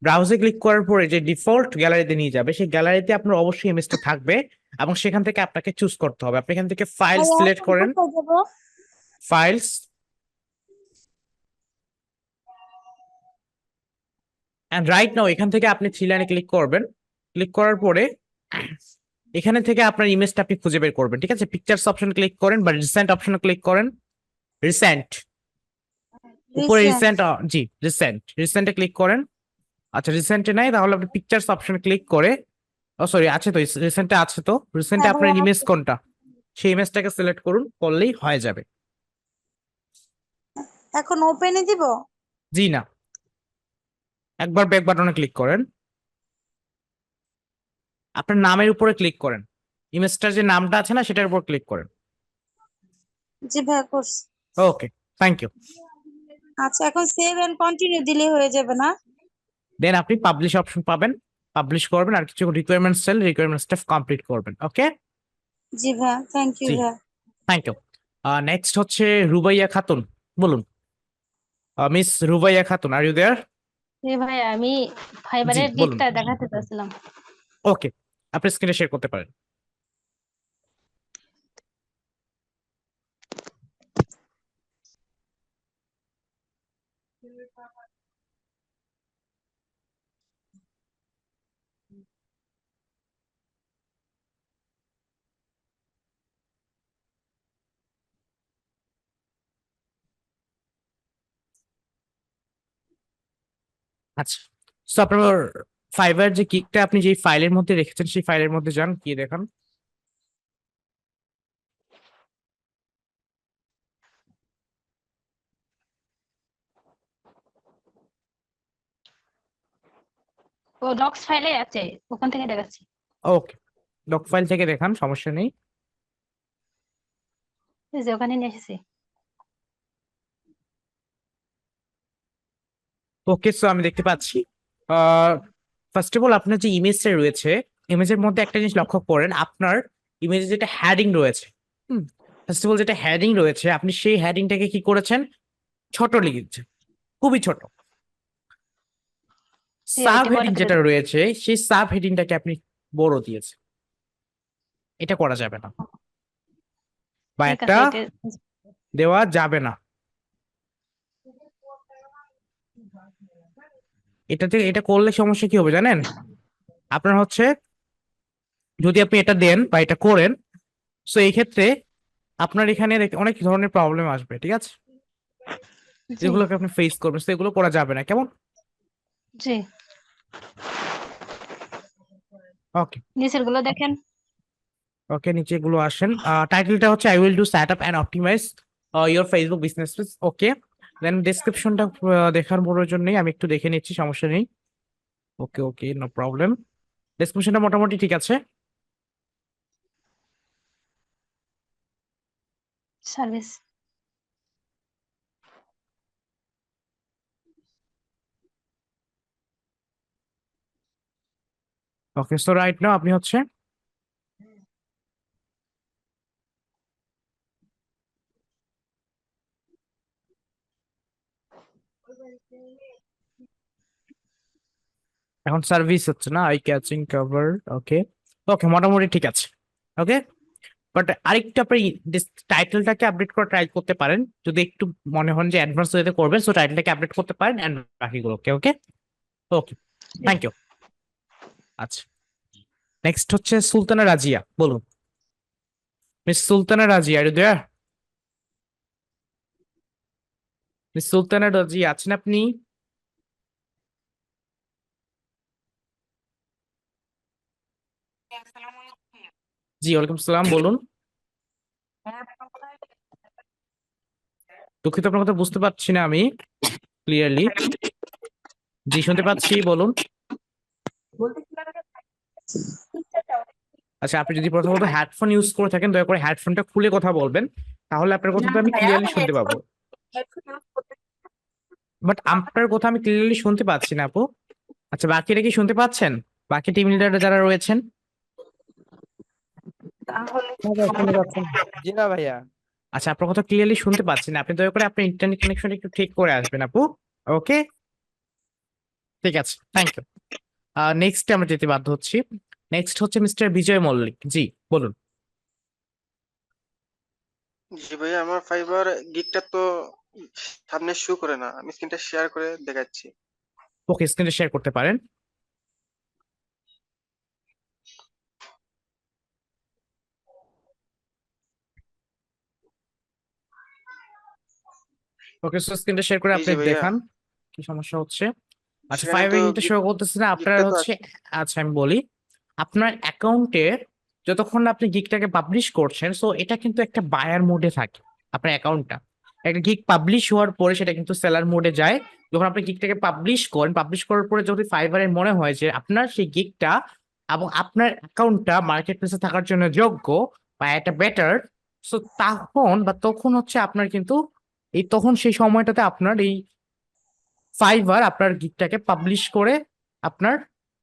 Speaker 5: ব্রাউজে ক্লিক করার পরে যে ডিফল্ট গ্যালারিতে নিয়ে যাবে, সেই গ্যালারিতে আপনার অবশ্যই ইমেজটা থাকবে এবং সেখান থেকে আপনাকে চুজ করতে হবে। আপনি এখান থেকে ফাইল
Speaker 2: ভাইয়া
Speaker 5: সিলেক্ট
Speaker 2: এখন
Speaker 5: করেন,
Speaker 2: কোথায় যাব?
Speaker 5: ফাইলস, এন্ড রাইট নাও এখান থেকে আপনি থ্রি লাইনে ক্লিক করবেন। ক্লিক করার পরে এখানে থেকে আপনার ইমেজটা আপনি খুঁজে বের করবেন। ঠিক আছে, পিকচার্স অপশন ক্লিক করেন বা রিসেন্ট অপশনে ক্লিক করেন। রিসেন্ট, উপরে
Speaker 2: রিসেন্ট।
Speaker 5: রিসেন্ট, জি রিসেন্টে ক্লিক করেন। আচ্ছা, রিসেন্টে নাই, তাহলে আপনি পিকচার্স অপশনে ক্লিক করে, ও সরি, আছে তো, রিসেন্টে আছে তো, রিসেন্টে
Speaker 2: হ্যাঁ
Speaker 5: আপনার
Speaker 2: ভাইয়া
Speaker 5: ইমেজ
Speaker 2: আছে।
Speaker 5: কোনটা সেই ইমেজটাকে সিলেক্ট করুন, করলেই হয়ে যাবে।
Speaker 2: এখন ওপেনে দিব?
Speaker 5: জি না, একবার ব্যাক বাটনে ক্লিক করেন, আপনার নামের উপরে ক্লিক করেন, ইমেজটার যে নামটা আছে না সেটার উপর ক্লিক করেন।
Speaker 2: জি ভাইয়া করছি।
Speaker 5: ওকে, থ্যাংক ইউ।
Speaker 2: আচ্ছা, এখন সেভ এন্ড কন্টিনিউ দিলে হয়ে যাবে না?
Speaker 5: দেন আপনি পাবলিশ অপশন পাবেন, পাবলিশ করবেন আর কিছু রিকোয়ারমেন্টস চাইলে রিকোয়ারমেন্টসটা কমপ্লিট করবেন। ওকে,
Speaker 2: জি ভাইয়া, থ্যাংক ইউ
Speaker 5: জি,
Speaker 2: ভাইয়া।
Speaker 5: Thank you. নেক্সট হচ্ছে রুবাইয়া খাতুন, বলুন। Miss Rubaiya Khatun, are you there?
Speaker 6: ভাই আমি
Speaker 5: জি
Speaker 6: ফাইবারের
Speaker 5: বলুন।
Speaker 6: গিগটা দেখাতে চাচ্ছিলাম।
Speaker 5: ওকে, আপনি স্ক্রিনে শেয়ার করতে পারেন। আচ্ছা, তো আপনার ফাইবার যে কিকটা আপনি যে ফাইলের মধ্যে রেখেছেন সেই ফাইলের মধ্যে যান, গিয়ে দেখান।
Speaker 6: ও ডক্স ফাইলে আছে, ওখান থেকে দেখাচ্ছি।
Speaker 5: ওকে, ডক ফাইল থেকে দেখান, সমস্যা নেই।
Speaker 6: এই যে ওখানে নিয়ে এসেছি।
Speaker 5: ওকে, সো আমি দেখতে পাচ্ছি। ফার্স্ট অফ অল আপনার যে ইমেজটা রয়েছে, ইমেজের মধ্যে একটা জিনিস লক্ষ্য করেন, আপনার ইমেজে যেটা হ্যাডিং রয়েছে, ফার্স্ট অফ অল যেটা হ্যাডিং রয়েছে, আপনি সেই হ্যাডিংটাকে কি করেছেন, ছোট লিখেছেন, খুবই ছোট। সাব
Speaker 6: ওইটা বড়
Speaker 5: হেডিং
Speaker 6: করে
Speaker 5: যেটা
Speaker 6: দিই।
Speaker 5: রয়েছে সেই সাব হেডিংটাকে আপনি বড় দিয়েছেন, এটা করা যাবে না, বা
Speaker 6: ঠিক
Speaker 5: একটা
Speaker 6: আছে এটা।
Speaker 5: দেওয়া যাবে না। এটাতে এটা করলে সমস্যা কি হবে জানেন, আপনার হচ্ছে যদি আপনি এটা দেন বা এটা করেন, সো এই ক্ষেত্রে আপনার এখানে অনেক ধরনের প্রবলেম আসবে। ঠিক আছে,
Speaker 6: জি
Speaker 5: যেগুলোকে আপনি ফেস করবেন, তো এগুলো করা যাবে না, কেমন?
Speaker 6: জি,
Speaker 5: ওকে,
Speaker 6: নিচের গুলো দেখেন।
Speaker 5: ওকে, নিচে গুলো আসেন। টাইটেলটা হচ্ছে I will do set up and optimize your Facebook business. Okay, then ডেসক্রিপশনটা দেখার প্রয়োজন নেই, আমি একটু দেখে নিচ্ছি, সমস্যা নেই। ওকে ওকে, নো প্রবলেম। ডেসক্রিপশনটা মোটামুটি ঠিক আছে।
Speaker 6: সার্ভিস।
Speaker 5: ওকে, সো রাইট নাও আপনি হচ্ছে এখন সার্ভিস হচ্ছে না, আই ক্যাচিং কভার। ওকে ওকে, মোটামুটি ঠিক আছে। ওকে, বাট আরেকটু আপনি টাইটেলটাকে আপডেট করে ট্রাই করতে পারেন, যদি একটু মনে হন যে অ্যাডভান্স ওয়েতে করবেন, সো টাইটেলটাকে আপডেট করতে পারেন এন্ড বাকিগুলো। ওকে ওকে ওকে, থ্যাংক ইউ। আচ্ছা, নেক্সট হচ্ছে সুলতানা রাজিয়া, বলুন। মিস সুলতানা রাজিয়া, আর দেয়ার? মিস সুলতানা রাজিয়া আছেন আপনি? জি, ওয়ালাইকুম সালাম, বলুন। দুঃখিত, আপনার কথা বুঝতে পারছি না আমি ক্লিয়ারলি। জি, শুনতে পাচ্ছি, বলুন। আচ্ছা, আপনি যদি প্রথমত হেডফোন ইউজ করে থাকেন, দয়া করে হেডফোনটা খুলে কথা বলবেন, তাহলে আপনার কথাটা আমি ক্লিয়ারলি শুনতে পাবো। বাট আপনার কথা আমি ক্লিয়ারলি শুনতে পাচ্ছি না আপু। আচ্ছা, বাকিরা কি শুনতে পাচ্ছেন? বাকি টিম লিডার যারা রয়েছেন?
Speaker 4: শুনে পাচ্ছেন? জি না ভাইয়া।
Speaker 5: আচ্ছা, আপনার কথা ক্লিয়ারলি শুনতে পাচ্ছি না, আপনি দয়া করে আপনার ইন্টারনেট কানেকশন একটু ঠিক করে আসবেন আপু। ওকে, ঠিক আছে, থ্যাংক ইউ। নেক্সট আমরা যেতে বাধ্য হচ্ছি। নেক্সট হচ্ছে মিস্টার বিজয় মল্লিক, জি বলুন।
Speaker 8: জি ভাইয়া, আমার ফাইবার গিগটা তো সামনে শো করে না, আমি স্ক্রিনটা শেয়ার করে দেখাচ্ছি।
Speaker 5: ওকে, স্ক্রিনটা শেয়ার করতে পারেন। ওকে, সো স্ক্রিনটা শেয়ার করে
Speaker 8: এই
Speaker 5: আপনি
Speaker 8: যে ভাইয়া,
Speaker 5: দেখান কি সমস্যা হচ্ছে। আচ্ছা,
Speaker 8: সেখানে
Speaker 5: ফাইবার
Speaker 8: তো
Speaker 5: ইন্টার শো করতেছে না আপনার
Speaker 8: গিগটা তো
Speaker 5: হচ্ছে। আচ্ছা, আমি বলি, আপনার অ্যাকাউন্টে যতক্ষণ না আপনি গিগটাকে পাবলিশ করছেন, সো এটা কিন্তু একটা বায়ার মোডে থাকে। আপনার অ্যাকাউন্টটা একটা গিগ পাবলিশ হওয়ার পরে সেটা কিন্তু সেলার মোডে যায়। যখন আপনি গিগটাকে পাবলিশ করেন, পাবলিশ করার পরে যদি ফাইবারের মনে হয় যে আপনার সেই গিগটা এবং আপনার অ্যাকাউন্টটা মার্কেট প্লেসে থাকার জন্য যোগ্য বা এটা বেটার, সো তখন হচ্ছে আপনার কিন্তু তখন সেই সময়টাতে আপনার এই ফাইবার আপনার গিগটাকে পাবলিশ করে আপনার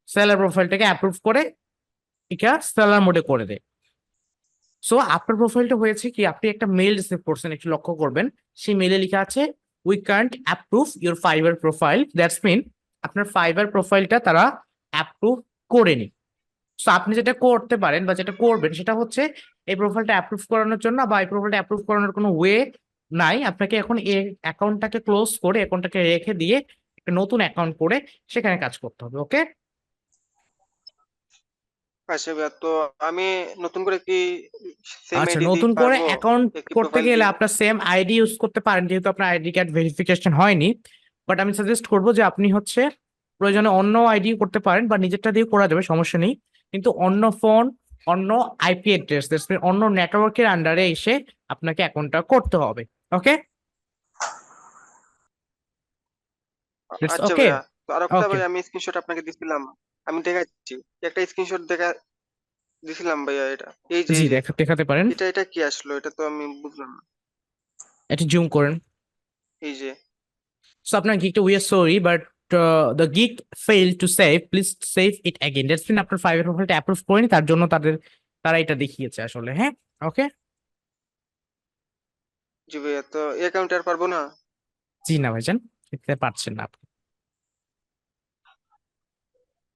Speaker 5: সেলার প্রোফাইলটাকে অ্যাপ্রুভ করে এটা সেলার মোডে করে দেয়। সো আপনার প্রোফাইলটা হয়েছে কি, আপনি একটা মেল রিসিভ করছেন, একটু লক্ষ্য করবেন, সেই মেলে লেখা আছে we can't approve your Fiverr profile, that's mean আপনার ফাইবার প্রোফাইলটা তারা অ্যাপ্রুভ করেনি। সো আপনি যেটা করতে পারেন বা যেটা করবেন সেটা হচ্ছে এই প্রোফাইলটা অ্যাপ্রুভ করানোর জন্য বা এই প্রোফাইলটা অ্যাপ্রুভ করানোর কোনো ওয়ে নাই, আপনাকে এখন এই অ্যাকাউন্টটাকে ক্লোজ করে অ্যাকাউন্টটাকে রেখে দিয়ে একটা নতুন অ্যাকাউন্ট করে সেখানে কাজ করতে হবে। ওকে,
Speaker 8: আচ্ছা ভাইয়া, তো আমি নতুন করে কি সেম
Speaker 5: আচ্ছা,
Speaker 8: আইডি দিয়ে
Speaker 5: নতুন করে
Speaker 8: পারবো
Speaker 5: অ্যাকাউন্ট
Speaker 8: একই
Speaker 5: করতে
Speaker 8: প্রোফাইল
Speaker 5: গেলে
Speaker 8: দিয়ে?
Speaker 5: আপনার সেম আইডি ইউজ করতে পারেন, যেহেতু আপনার আইডি কার্ড ভেরিফিকেশন হয়নি। বাট আমি সাজেস্ট করবো যে আপনি হচ্ছে প্রয়োজনে অন্য আইডি করতে পারেন বা নিজেরটা দিয়ে করা যাবে, সমস্যা নেই। কিন্তু অন্য ফোন, অন্য আইপি অ্যাড্রেস, অন্য নেটওয়ার্কের আন্ডারে এসে আপনাকে অ্যাকাউন্টটা করতে হবে। ওকে, ইটস
Speaker 8: আচ্ছা
Speaker 5: ওকে।
Speaker 8: ভাইয়া, তো আর একটা
Speaker 5: ওকে,
Speaker 8: ভাই, আমি স্ক্রিনশট আপনাকে দিছিলাম, আমি দেখাচ্ছি একটা স্ক্রিনশট দিছিলাম ভাইয়া, এটা এই যে
Speaker 5: জি
Speaker 8: এই যে
Speaker 5: দেখাতে পারেন।
Speaker 8: এটা কি আসলো, এটা তো আমি বুঝলাম না।
Speaker 5: এটা জুম করেন।
Speaker 8: এই যে
Speaker 5: সো আপনার গিকটা we are sorry but the gig fail to save, please save it again, that's mean আপনার ফাইবার প্রোফাইলটা অ্যাপ্রুভ করেনি, তার জন্য তারা এটা দেখিয়েছে আসলে। হ্যাঁ, ওকে।
Speaker 8: জি ভাইয়া, তো এই অ্যাকাউন্টে আর পারবো না?
Speaker 5: জি না ভাইজান, দেখতে পারছেন না আপনি।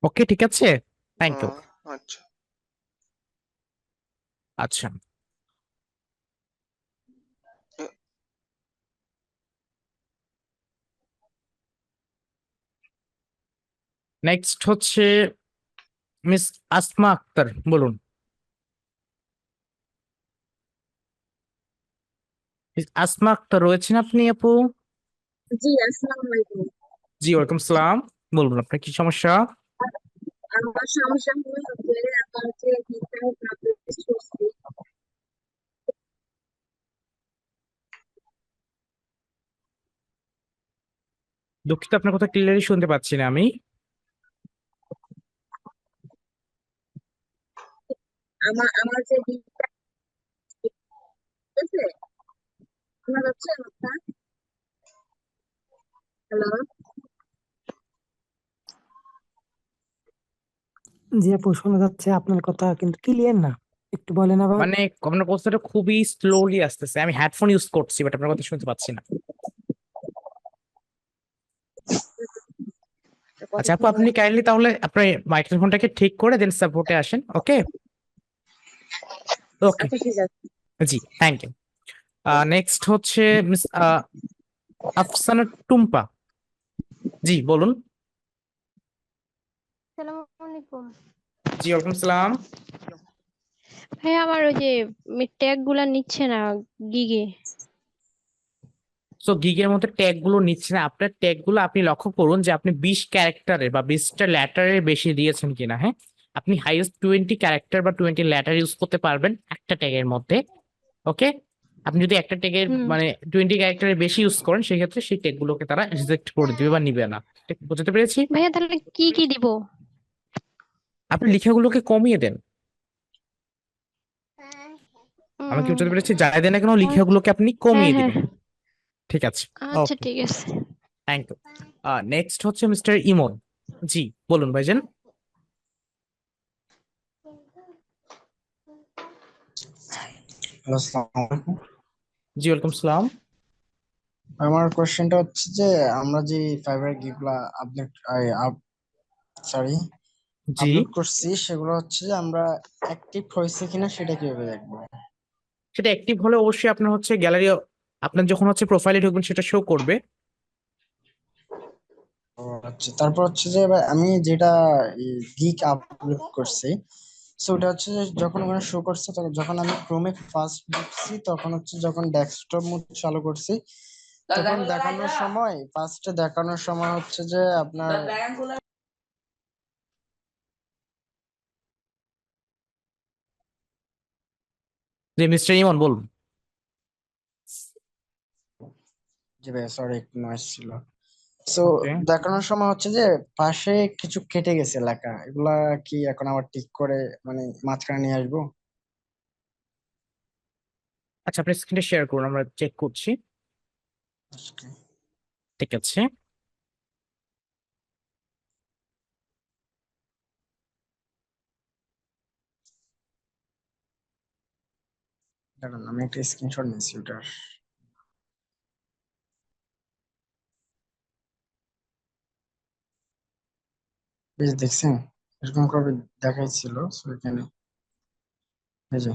Speaker 5: ওকে, ঠিক আছে, থ্যাংক ইউ।
Speaker 8: ও আচ্ছা।
Speaker 5: আচ্ছা, নেক্সট হচ্ছে মিস আসমা আক্তার, বলুন। মিস আসমা আক্তার রয়েছেন আপনি আপু?
Speaker 2: জি, আসসালামু আলাইকুম।
Speaker 5: জি, ওয়ালাইকুম সালাম, বলুন আপনার কি সমস্যা।
Speaker 2: আমার সমস্যা হলো যে আমার যে গিটার পাবলিশ করছি,
Speaker 5: দুঃখিত, আপনার কথা ক্লিয়ারলি শুনতে পাচ্ছি না আমি।
Speaker 2: আমার যে গিটার আছে, শোনা যাচ্ছে কথা? হ্যালো?
Speaker 9: জি আপু, শোনা যাচ্ছে আপনার কথা কিন্তু ক্লিয়ার না, একটু বলেন আবার।
Speaker 5: মানে আপনার কথাটা খুবই স্লোলি আসতেছে, আমি হেডফোন ইউজ করছি বাট আপনার কথা শুনতে পাচ্ছি না। আচ্ছা আপু, আপনি কাইন্ডলি তাহলে আপনার মাইক্রোফোনটাকে ঠিক করে দেন সাপোর্টে আসেন। ওকে ওকে,
Speaker 2: আচ্ছা ঠিক আছে।
Speaker 5: জি, থ্যাংক ইউ। নেক্সট হচ্ছে মিস আফসানা টুম্পা। জি বলুন।
Speaker 10: আসসালামু আলাইকুম।
Speaker 5: জি ওয়ালাইকুম সালাম।
Speaker 10: ভাই আমার ওই যে ট্যাগ গুলা নিচ্ছে না গিগে।
Speaker 5: সো গিগের মধ্যে ট্যাগ গুলো নিচ্ছে না। আপনার ট্যাগ গুলো আপনি লক্ষ্য করুন যে আপনি 20 ক্যারেক্টারের বা 20টা ল্যাটারের বেশি দিয়েছেন কিনা। হ্যাঁ, আপনি হাইয়েস্ট 20 ক্যারেক্টার বা 20 ল্যাটার ইউজ করতে পারবেন একটা ট্যাগের মধ্যে। ওকে, আপনি যদি একটা ট্যাগের
Speaker 10: হুম।
Speaker 5: মানে 20 ক্যারেক্টারের বেশি ইউজ করেন, সেক্ষেত্রে সেই ট্যাগ গুলোকে তারা রিজেক্ট করে দিবে বা নিবে না। ঠিক বুঝতে পেরেছি?
Speaker 10: ভাইয়া তাহলে কি কি দিব?
Speaker 5: আপনি লেখাগুলোকে কমিয়ে দেন। আমি কি
Speaker 10: উম,
Speaker 5: বুঝতে পেরেছি? যাই দেন না কেন,
Speaker 10: হ্যাঁ
Speaker 5: লেখাগুলোকে আপনি
Speaker 10: হ্যাঁ
Speaker 5: কমিয়ে
Speaker 10: হ্যাঁ,
Speaker 5: দিবেন। ঠিক আছে,
Speaker 10: আচ্ছা
Speaker 5: ওকে,
Speaker 10: ঠিক আছে।
Speaker 5: Thank you. নেক্সট হচ্ছে মিস্টার ইমন। জি বলুন ভাইজান।
Speaker 11: হ্যালো, আসসালামু আলাইকুম।
Speaker 5: জি ওয়েলকাম সালাম।
Speaker 11: আমার কোশ্চেনটা হচ্ছে যে আমরা যে ফাইবার গিগুলা আপলোড সরি
Speaker 5: জি,
Speaker 11: আপলোড করছি সেগুলো হচ্ছে যে আমরা অ্যাক্টিভ হয়েছে কিনা সেটা কিভাবে দেখবো?
Speaker 5: সেটা অ্যাক্টিভ হলে অবশ্যই আপনার হচ্ছে গ্যালারি, আপনার যখন হচ্ছে প্রোফাইলে ঢুকবেন সেটা শো করবে।
Speaker 11: ও আচ্ছা, তারপর হচ্ছে যে এবার আমি যেটা গিগ আপলোড করছি, সো ওটা হচ্ছে যে যখন ওখানে শো করছে তখন যখন আমি ক্রোমে ফার্স্ট ঢুকছি তখন হচ্ছে যখন ডেস্কটপ মোড চালু করছি তখন ফার্স্টে দেখানোর সময় হচ্ছে যে আপনার
Speaker 5: যে মিস্টার ইমন বলুন।
Speaker 11: যে ভাই সরি একটু নয়েজ ছিল। সো
Speaker 5: ওকে,
Speaker 11: দেখানোর সময় হচ্ছে যে পাশে কিছু কেটে গেছে লেখা, এগুলা কি এখন আবার ঠিক করে মানে মাঝখানে নিয়ে আসবো?
Speaker 5: আচ্ছা আপনি স্ক্রিনটা শেয়ার করুন, আমরা চেক করছি।
Speaker 11: আজকে
Speaker 5: ঠিক আছে,
Speaker 11: দাঁড়ান আমি একটা স্ক্রিনশট নিচ্ছি ওটার। বেশ দেখছেন এরকম করে দেখাইছিল, সো এখানে এই যে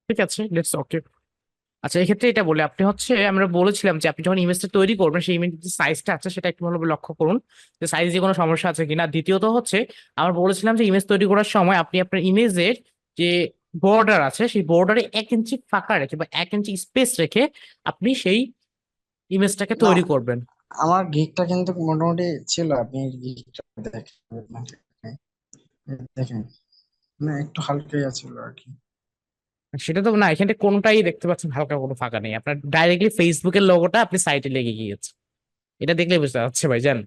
Speaker 5: ঠিক আছে, লেটস ওকে। আচ্ছা এক্ষেত্রে এটা বলে আপনি হচ্ছে, আমরা বলেছিলাম যে আপনি যখন ইমেজটা তৈরি করবেন সেই ইমেজের যে সাইজটা আছে সেটা একটু ভালোভাবে লক্ষ্য করুন যে সাইজে কোনো সমস্যা আছে কিনা। দ্বিতীয়ত হচ্ছে আমরা বলেছিলাম যে ইমেজ তৈরি করার সময় আপনি আপনার ইমেজের যে বর্ডার আছে সেই বর্ডারে 1 ইঞ্চি ফাঁকা রেখে বা 1 ইঞ্চি স্পেস রেখে আপনি সেই ইমেজটাকে
Speaker 11: না,
Speaker 5: তৈরি করবেন।
Speaker 11: আমার গিকটা কিন্তু মোটামুটি ছিল, আপনি গিকটা দেখেন দেখেন মানে একটু হালকাই আছিল আর কি।
Speaker 5: সেটা তো না, এখানে কোনোটাই দেখতে পাচ্ছেন হালকা কোনো ফাঁকা নেই। আপনার ডাইরেক্টলি ফেসবুকের লোগোটা আপনি সাইটে লেগে গিয়েছে, এটা দেখলে বুঝতে পারছে ভাইজান।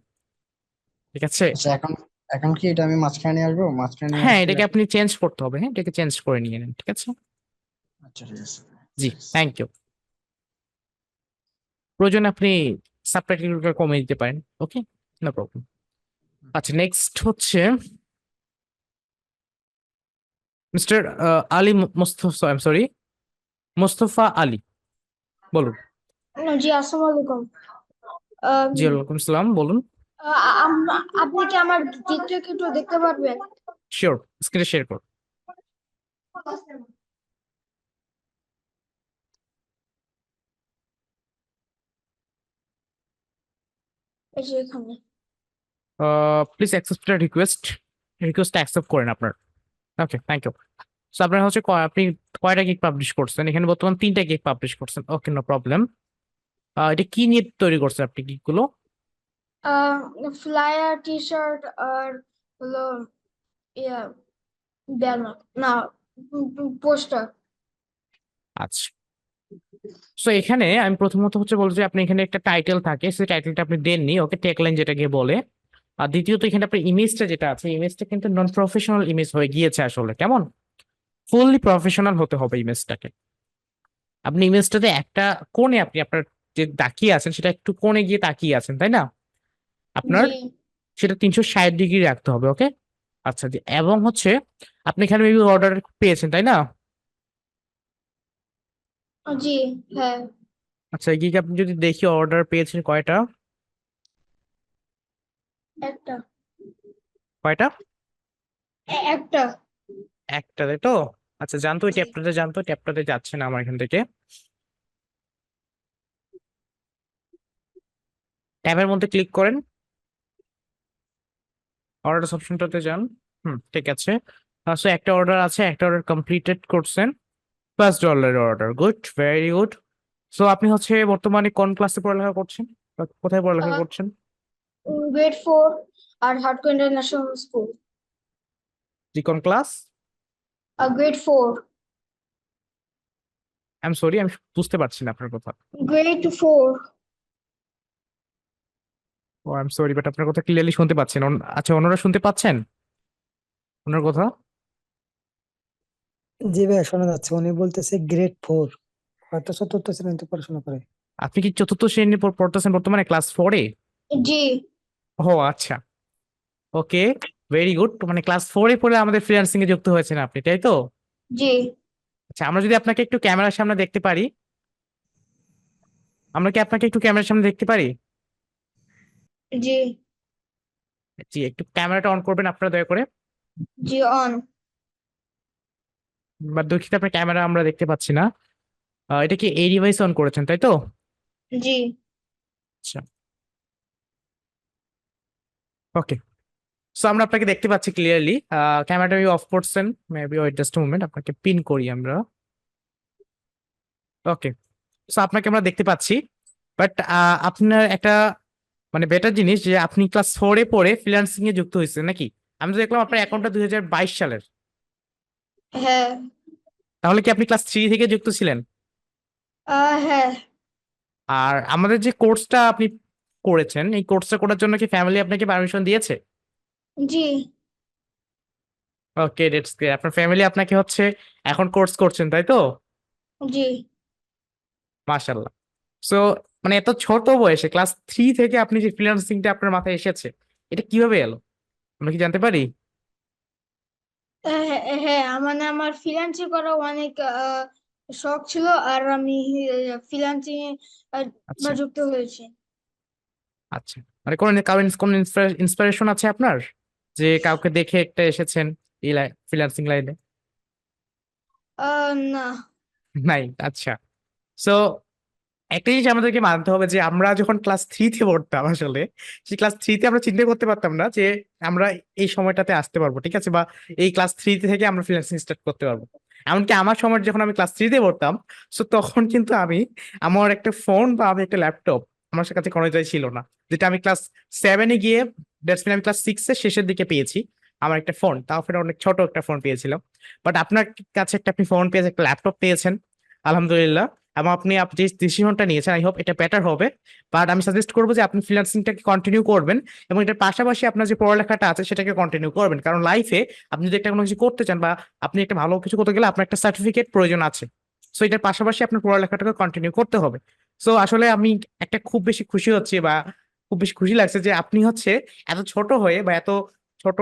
Speaker 5: ঠিক আছে,
Speaker 11: আচ্ছা, এখন এখন কি এটা আমি মাঝখানে নিয়ে আসবো? মাঝখানে নিয়ে
Speaker 5: হ্যাঁ
Speaker 11: আসলে
Speaker 5: এটাকে আপনি চেঞ্জ করতে হবে। হ্যাঁ, এটাকে চেঞ্জ করে নিয়ে নেন। ঠিক আছে,
Speaker 11: আচ্ছা ঠিক আছে।
Speaker 5: জি থ্যাংক ইউ। প্রয়োজনে আপনি সাবটাইটেলটা কমিয়ে দিতে পারেন। ওকে, নো প্রবলেম। আচ্ছা নেক্সট হচ্ছে mister Ali Mostafa, I am sorry, Mostafa Ali, বলুন।
Speaker 10: জি আসসালামু আলাইকুম।
Speaker 5: জি ওয়ালাইকুম সালাম, বলুন।
Speaker 10: আপনি কি আমার গিগটা একটু দেখতে পারবেন?
Speaker 5: শিওর, স্ক্রিনে শেয়ার করুন।
Speaker 10: এই যে এখানে।
Speaker 5: প্লিজ অ্যাকসেপ্ট রিকোয়েস্ট, রিকোয়েস্টটা অ্যাকসেপ্ট করেন আপনার। Okay thank you. সো আপনার হচ্ছে আপনি কয়টা গিগ পাবলিশ করছেন? এখানে বর্তমান 3টা গিগ পাবলিশ করছেন। Okay no problem. এটা কি নিয়ে তৈরি করছেন আপনি গিগ গুলো?
Speaker 10: ফ্লায়ার টি শার্ট আর হলো ইয়া ব্যানার না পোস্টার।
Speaker 5: আচ্ছা, সো এখানে আমি প্রথমত হচ্ছে বলছি যে আপনি এখানে একটা টাইটেল থাকে, সেই টাইটেলটা আপনি দেননি। ওকে, ট্যাগলাইন যেটাকে বলে। আর দ্বিতীয়ত এখানে আপনার ইমেজটা যেটা আছে, ইমেজটা কিন্তু নন প্রফেশনাল ইমেজ হয়ে গিয়েছে আসলে। কেমন, ফুললি প্রফেশনাল হতে হবে ইমেজটাকে। আপনি ইমেজটাতে একটা কোণে আপনি আপনার যে তাকিয়ে আছেন সেটা একটু কোণে গিয়ে তাকিয়ে আছেন, তাই না? আপনার
Speaker 10: জি
Speaker 5: সেটা 360 ডিগ্রি রাখতে হবে। ওকে, আচ্ছা জি। এবং হচ্ছে আপনি এখানে মেবি অর্ডার পেয়েছেন, তাই না?
Speaker 10: জি হ্যাঁ।
Speaker 5: আচ্ছা, গিগ আপনি যদি দেখি অর্ডার পেয়েছেন কয়টা?
Speaker 2: একটা
Speaker 5: কয়টা?
Speaker 2: একটা
Speaker 5: একটা, তাই তো? আচ্ছা, জানতো ওই ট্যাবটাতে, জানতো ট্যাবটাতে যাচ্ছে না আমার এখান থেকে। ট্যাবের মধ্যে ক্লিক করেন, অর্ডার অপশনটাতে যান। ঠিক আছে। সো একটা অর্ডার আছে, একটা অর্ডার কমপ্লিটেড করছেন, $5 order, good, very good. So আপনি হচ্ছে বর্তমানে কোন ক্লাসে পড়ালেখা করছেন বা কোথায় পড়ালেখা করছেন?
Speaker 2: গ্রেড 4 আর হার্টকো ইন্টারন্যাশনাল স্কুল।
Speaker 5: জি, কোন class?
Speaker 2: Grade 4
Speaker 5: I am sorry, আমি বুঝতে পারছি না আপনার কথা।
Speaker 2: গ্রেড 4
Speaker 5: ও আই এম সরি, বাট আপনার কথা ক্লিয়ারলি শুনতে পাচ্ছেন। আচ্ছা, ওনারা শুনতে পাচ্ছেন ওনার কথা?
Speaker 9: জি ভাইয়া শোনা যাচ্ছে, উনি বলতেছে গ্রেড 4, হয়তো চতুর্থ শ্রেণীতে পড়াশোনা করে।
Speaker 5: আপনি কি চতুর্থ শ্রেণী পড়তেছেন বর্তমানে, ক্লাস 4-এ?
Speaker 2: জি
Speaker 5: ও আচ্ছা, ওকে, ভেরি গুড। মানে ক্লাস 4-এ পড়ে আমাদের ফ্রিল্যান্সিং এ যুক্ত হয়েছেন আপনি, তাই তো?
Speaker 2: জি
Speaker 5: আচ্ছা, আমরা যদি আপনাকে একটু ক্যামেরার সামনে দেখতে পারি, আমরা কি আপনাকে একটু ক্যামেরার সামনে দেখতে পারি?
Speaker 2: জি
Speaker 5: জি, একটু ক্যামেরাটা অন করবেন আপনারা দয়া করে।
Speaker 2: জি অন।
Speaker 5: বা দুঃখিত, আপনার ক্যামেরা আমরা দেখতে পাচ্ছি না। এটা কি এই ডিভাইস অন করেছেন, তাই তো?
Speaker 2: জি
Speaker 5: আচ্ছা, ওকে। সো আমরা আপনাকে দেখতে পাচ্ছি ক্লিয়ারলি। ক্যামেরাটা অফ করছেন, মেবি ওয়েট জাস্ট মুভমেন্ট, আপনাকে পিন করি আমরা। ওকে, সো আপনাকে আমরা দেখতে পাচ্ছি, বাট আপনার একটা মানে বেটার জিনিস যে আপনি ক্লাস 4-এ পড়ে ফ্রিল্যান্সিং এ যুক্ত হয়েছেন নাকি? আমি তো দেখলাম আপনার অ্যাকাউন্টটা 2022 সালের।
Speaker 2: হ্যাঁ
Speaker 5: তাহলে কি আপনি ক্লাস 3 থেকে যুক্ত ছিলেন?
Speaker 2: হ্যাঁ
Speaker 5: আর আমাদের যে কোর্সটা আপনি করেছেন, এই কোর্সটা করার জন্য কি ফ্যামিলি আপনাকে পারমিশন দিয়েছে?
Speaker 2: জি
Speaker 5: ওকে, দ্যাটস গ্রেট। আপনার ফ্যামিলি আপনাকে হচ্ছে এখন কোর্স করছেন, তাই তো?
Speaker 2: জি
Speaker 5: মাশাআল্লাহ। সো মানে এত ছোট বয়সে ক্লাস 3 থেকে আপনি যে ফ্রিল্যান্সিংটা আপনার মাথায় এসেছে, এটা কিভাবে এলো আমরা কি জানতে পারি?
Speaker 2: হ্যাঁ মানে আমার ফ্রিল্যান্সিং করা অনেক শখ ছিল, আর আমি ফ্রিল্যান্সিং এ
Speaker 5: আচ্ছা
Speaker 2: যুক্ত হয়েছি।
Speaker 5: আচ্ছা, মানে কোন ইন্সপিরেশন আছে আপনার, যে কাউকে দেখে একটা এসেছেন এই ফ্রিল্যান্সিং লাইনে?
Speaker 2: না
Speaker 5: নাই, আচ্ছা। সো একটা জিনিস আমাদেরকে মানতে হবে যে আমরা যখন ক্লাস 3-তে পড়তাম, আসলে সেই ক্লাস 3-তে আমরা চিন্তা করতে পারতাম না যে আমরা এই সময়টাতে আসতে পারবো, ঠিক আছে, বা এই ক্লাস 3 থেকে আমরা ফ্রিল্যান্সিং স্টার্ট করতে পারবো। এমনকি আমার সময় যখন আমি ক্লাস 3-তে পড়তাম, সো তখন কিন্তু আমার একটা ফোন বা আমি একটা ল্যাপটপ আমার কাছে কোনোটাই ছিল না, যেটা আমি ক্লাস 7-এ গিয়ে, দ্যাটস মিন আমি ক্লাস 6-এর শেষের দিকে পেয়েছি আমার একটা ফোন, তাও ফের অনেক ছোট একটা ফোন পেয়েছিলাম। বাট আপনার কাছে একটা আপনি ফোন পেয়েছেন, একটা ল্যাপটপ পেয়েছেন, আলহামদুলিল্লাহ। এবং আপনি যে ডিসিশনটা নিয়েছেন, আই হোপ এটা বেটার হবে। বাট আমি সাজেস্ট করবো যে আপনি ফ্রিল্যান্সিংটাকে কন্টিনিউ করবেন, এবং এটার পাশাপাশি আপনার যে পড়ালেখাটা আছে সেটাকে কন্টিনিউ করবেন, কারণ লাইফে আপনি যদি একটা কোনো কিছু করতে চান বা আপনি একটা ভালো কিছু করতে গেলে আপনার একটা সার্টিফিকেট প্রয়োজন আছে। সো এটার পাশাপাশি আপনার পড়ালেখাটাকে কন্টিনিউ করতে হবে। সো আসলে আমি একটা খুব বেশি খুশি হচ্ছি, বা খুব বেশি খুশি লাগছে যে আপনি হচ্ছে এত ছোট হয়ে বা এত ছোট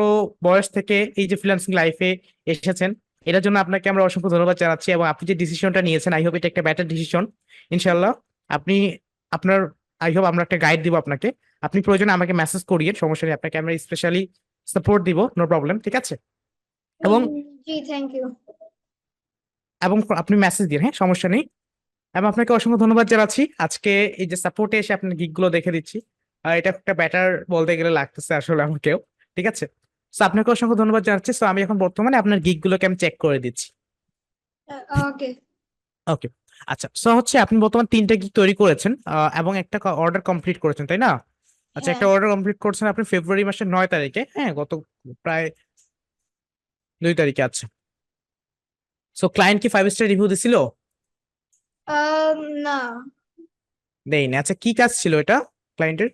Speaker 5: বয়স থেকে এই যে ফ্রিল্যান্সিং লাইফে এসেছেন, এটার জন্য আপনাকে আমরা অসংখ্য ধন্যবাদ জানাচ্ছি। এবং আপনি যে ডিসিশনটা নিয়েছেন, আই হোপ এটা একটা বেটার ডিসিশন, ইনশাল্লাহ। আপনি আপনার, আই হোপ আমরা একটা গাইড দিব আপনাকে, আপনি প্রয়োজনে আমাকে মেসেজ করিয়ে, সমস্যা নেই, আপনাকে আমরা স্পেশালি সাপোর্ট দিব, নো প্রবলেম, ঠিক আছে? এবং
Speaker 2: জি থ্যাংক ইউ।
Speaker 5: এবং আপনি মেসেজ দিন, হ্যাঁ, সমস্যা নেই। এবং আপনাকে অসংখ্য ধন্যবাদ জানাচ্ছি আজকে এই যে সাপোর্টে এসে আপনার গিগ গুলো দেখে দিচ্ছি। এটা একটা বেটার বলতে গেলে লাগতেছে আসলে আমাকেও, ঠিক আছে? তো আপনাকে অসংখ্য ধন্যবাদ জানাচ্ছি। তো আমি এখন বর্তমানে আপনার গিগ গুলোকে আমি চেক করে দিচ্ছি।
Speaker 2: ওকে
Speaker 5: ওকে, আচ্ছা। সো হচ্ছে আপনি বর্তমান 3টা গিগ তৈরি করেছেন, এবং একটা অর্ডার কমপ্লিট করেছেন, তাই না? আচ্ছা,
Speaker 2: হ্যাঁ
Speaker 5: একটা অর্ডার কমপ্লিট করছেন আপনি ফেব্রুয়ারি মাসের 9 তারিখে, হ্যাঁ, গত প্রায় 2 তারিখে। আচ্ছা, সো ক্লায়েন্ট কি 5 স্টার রিভিউ দিছিল?
Speaker 2: না
Speaker 5: দেয়নি। আচ্ছা, কি কাজ ছিল এটা ক্লায়েন্টের?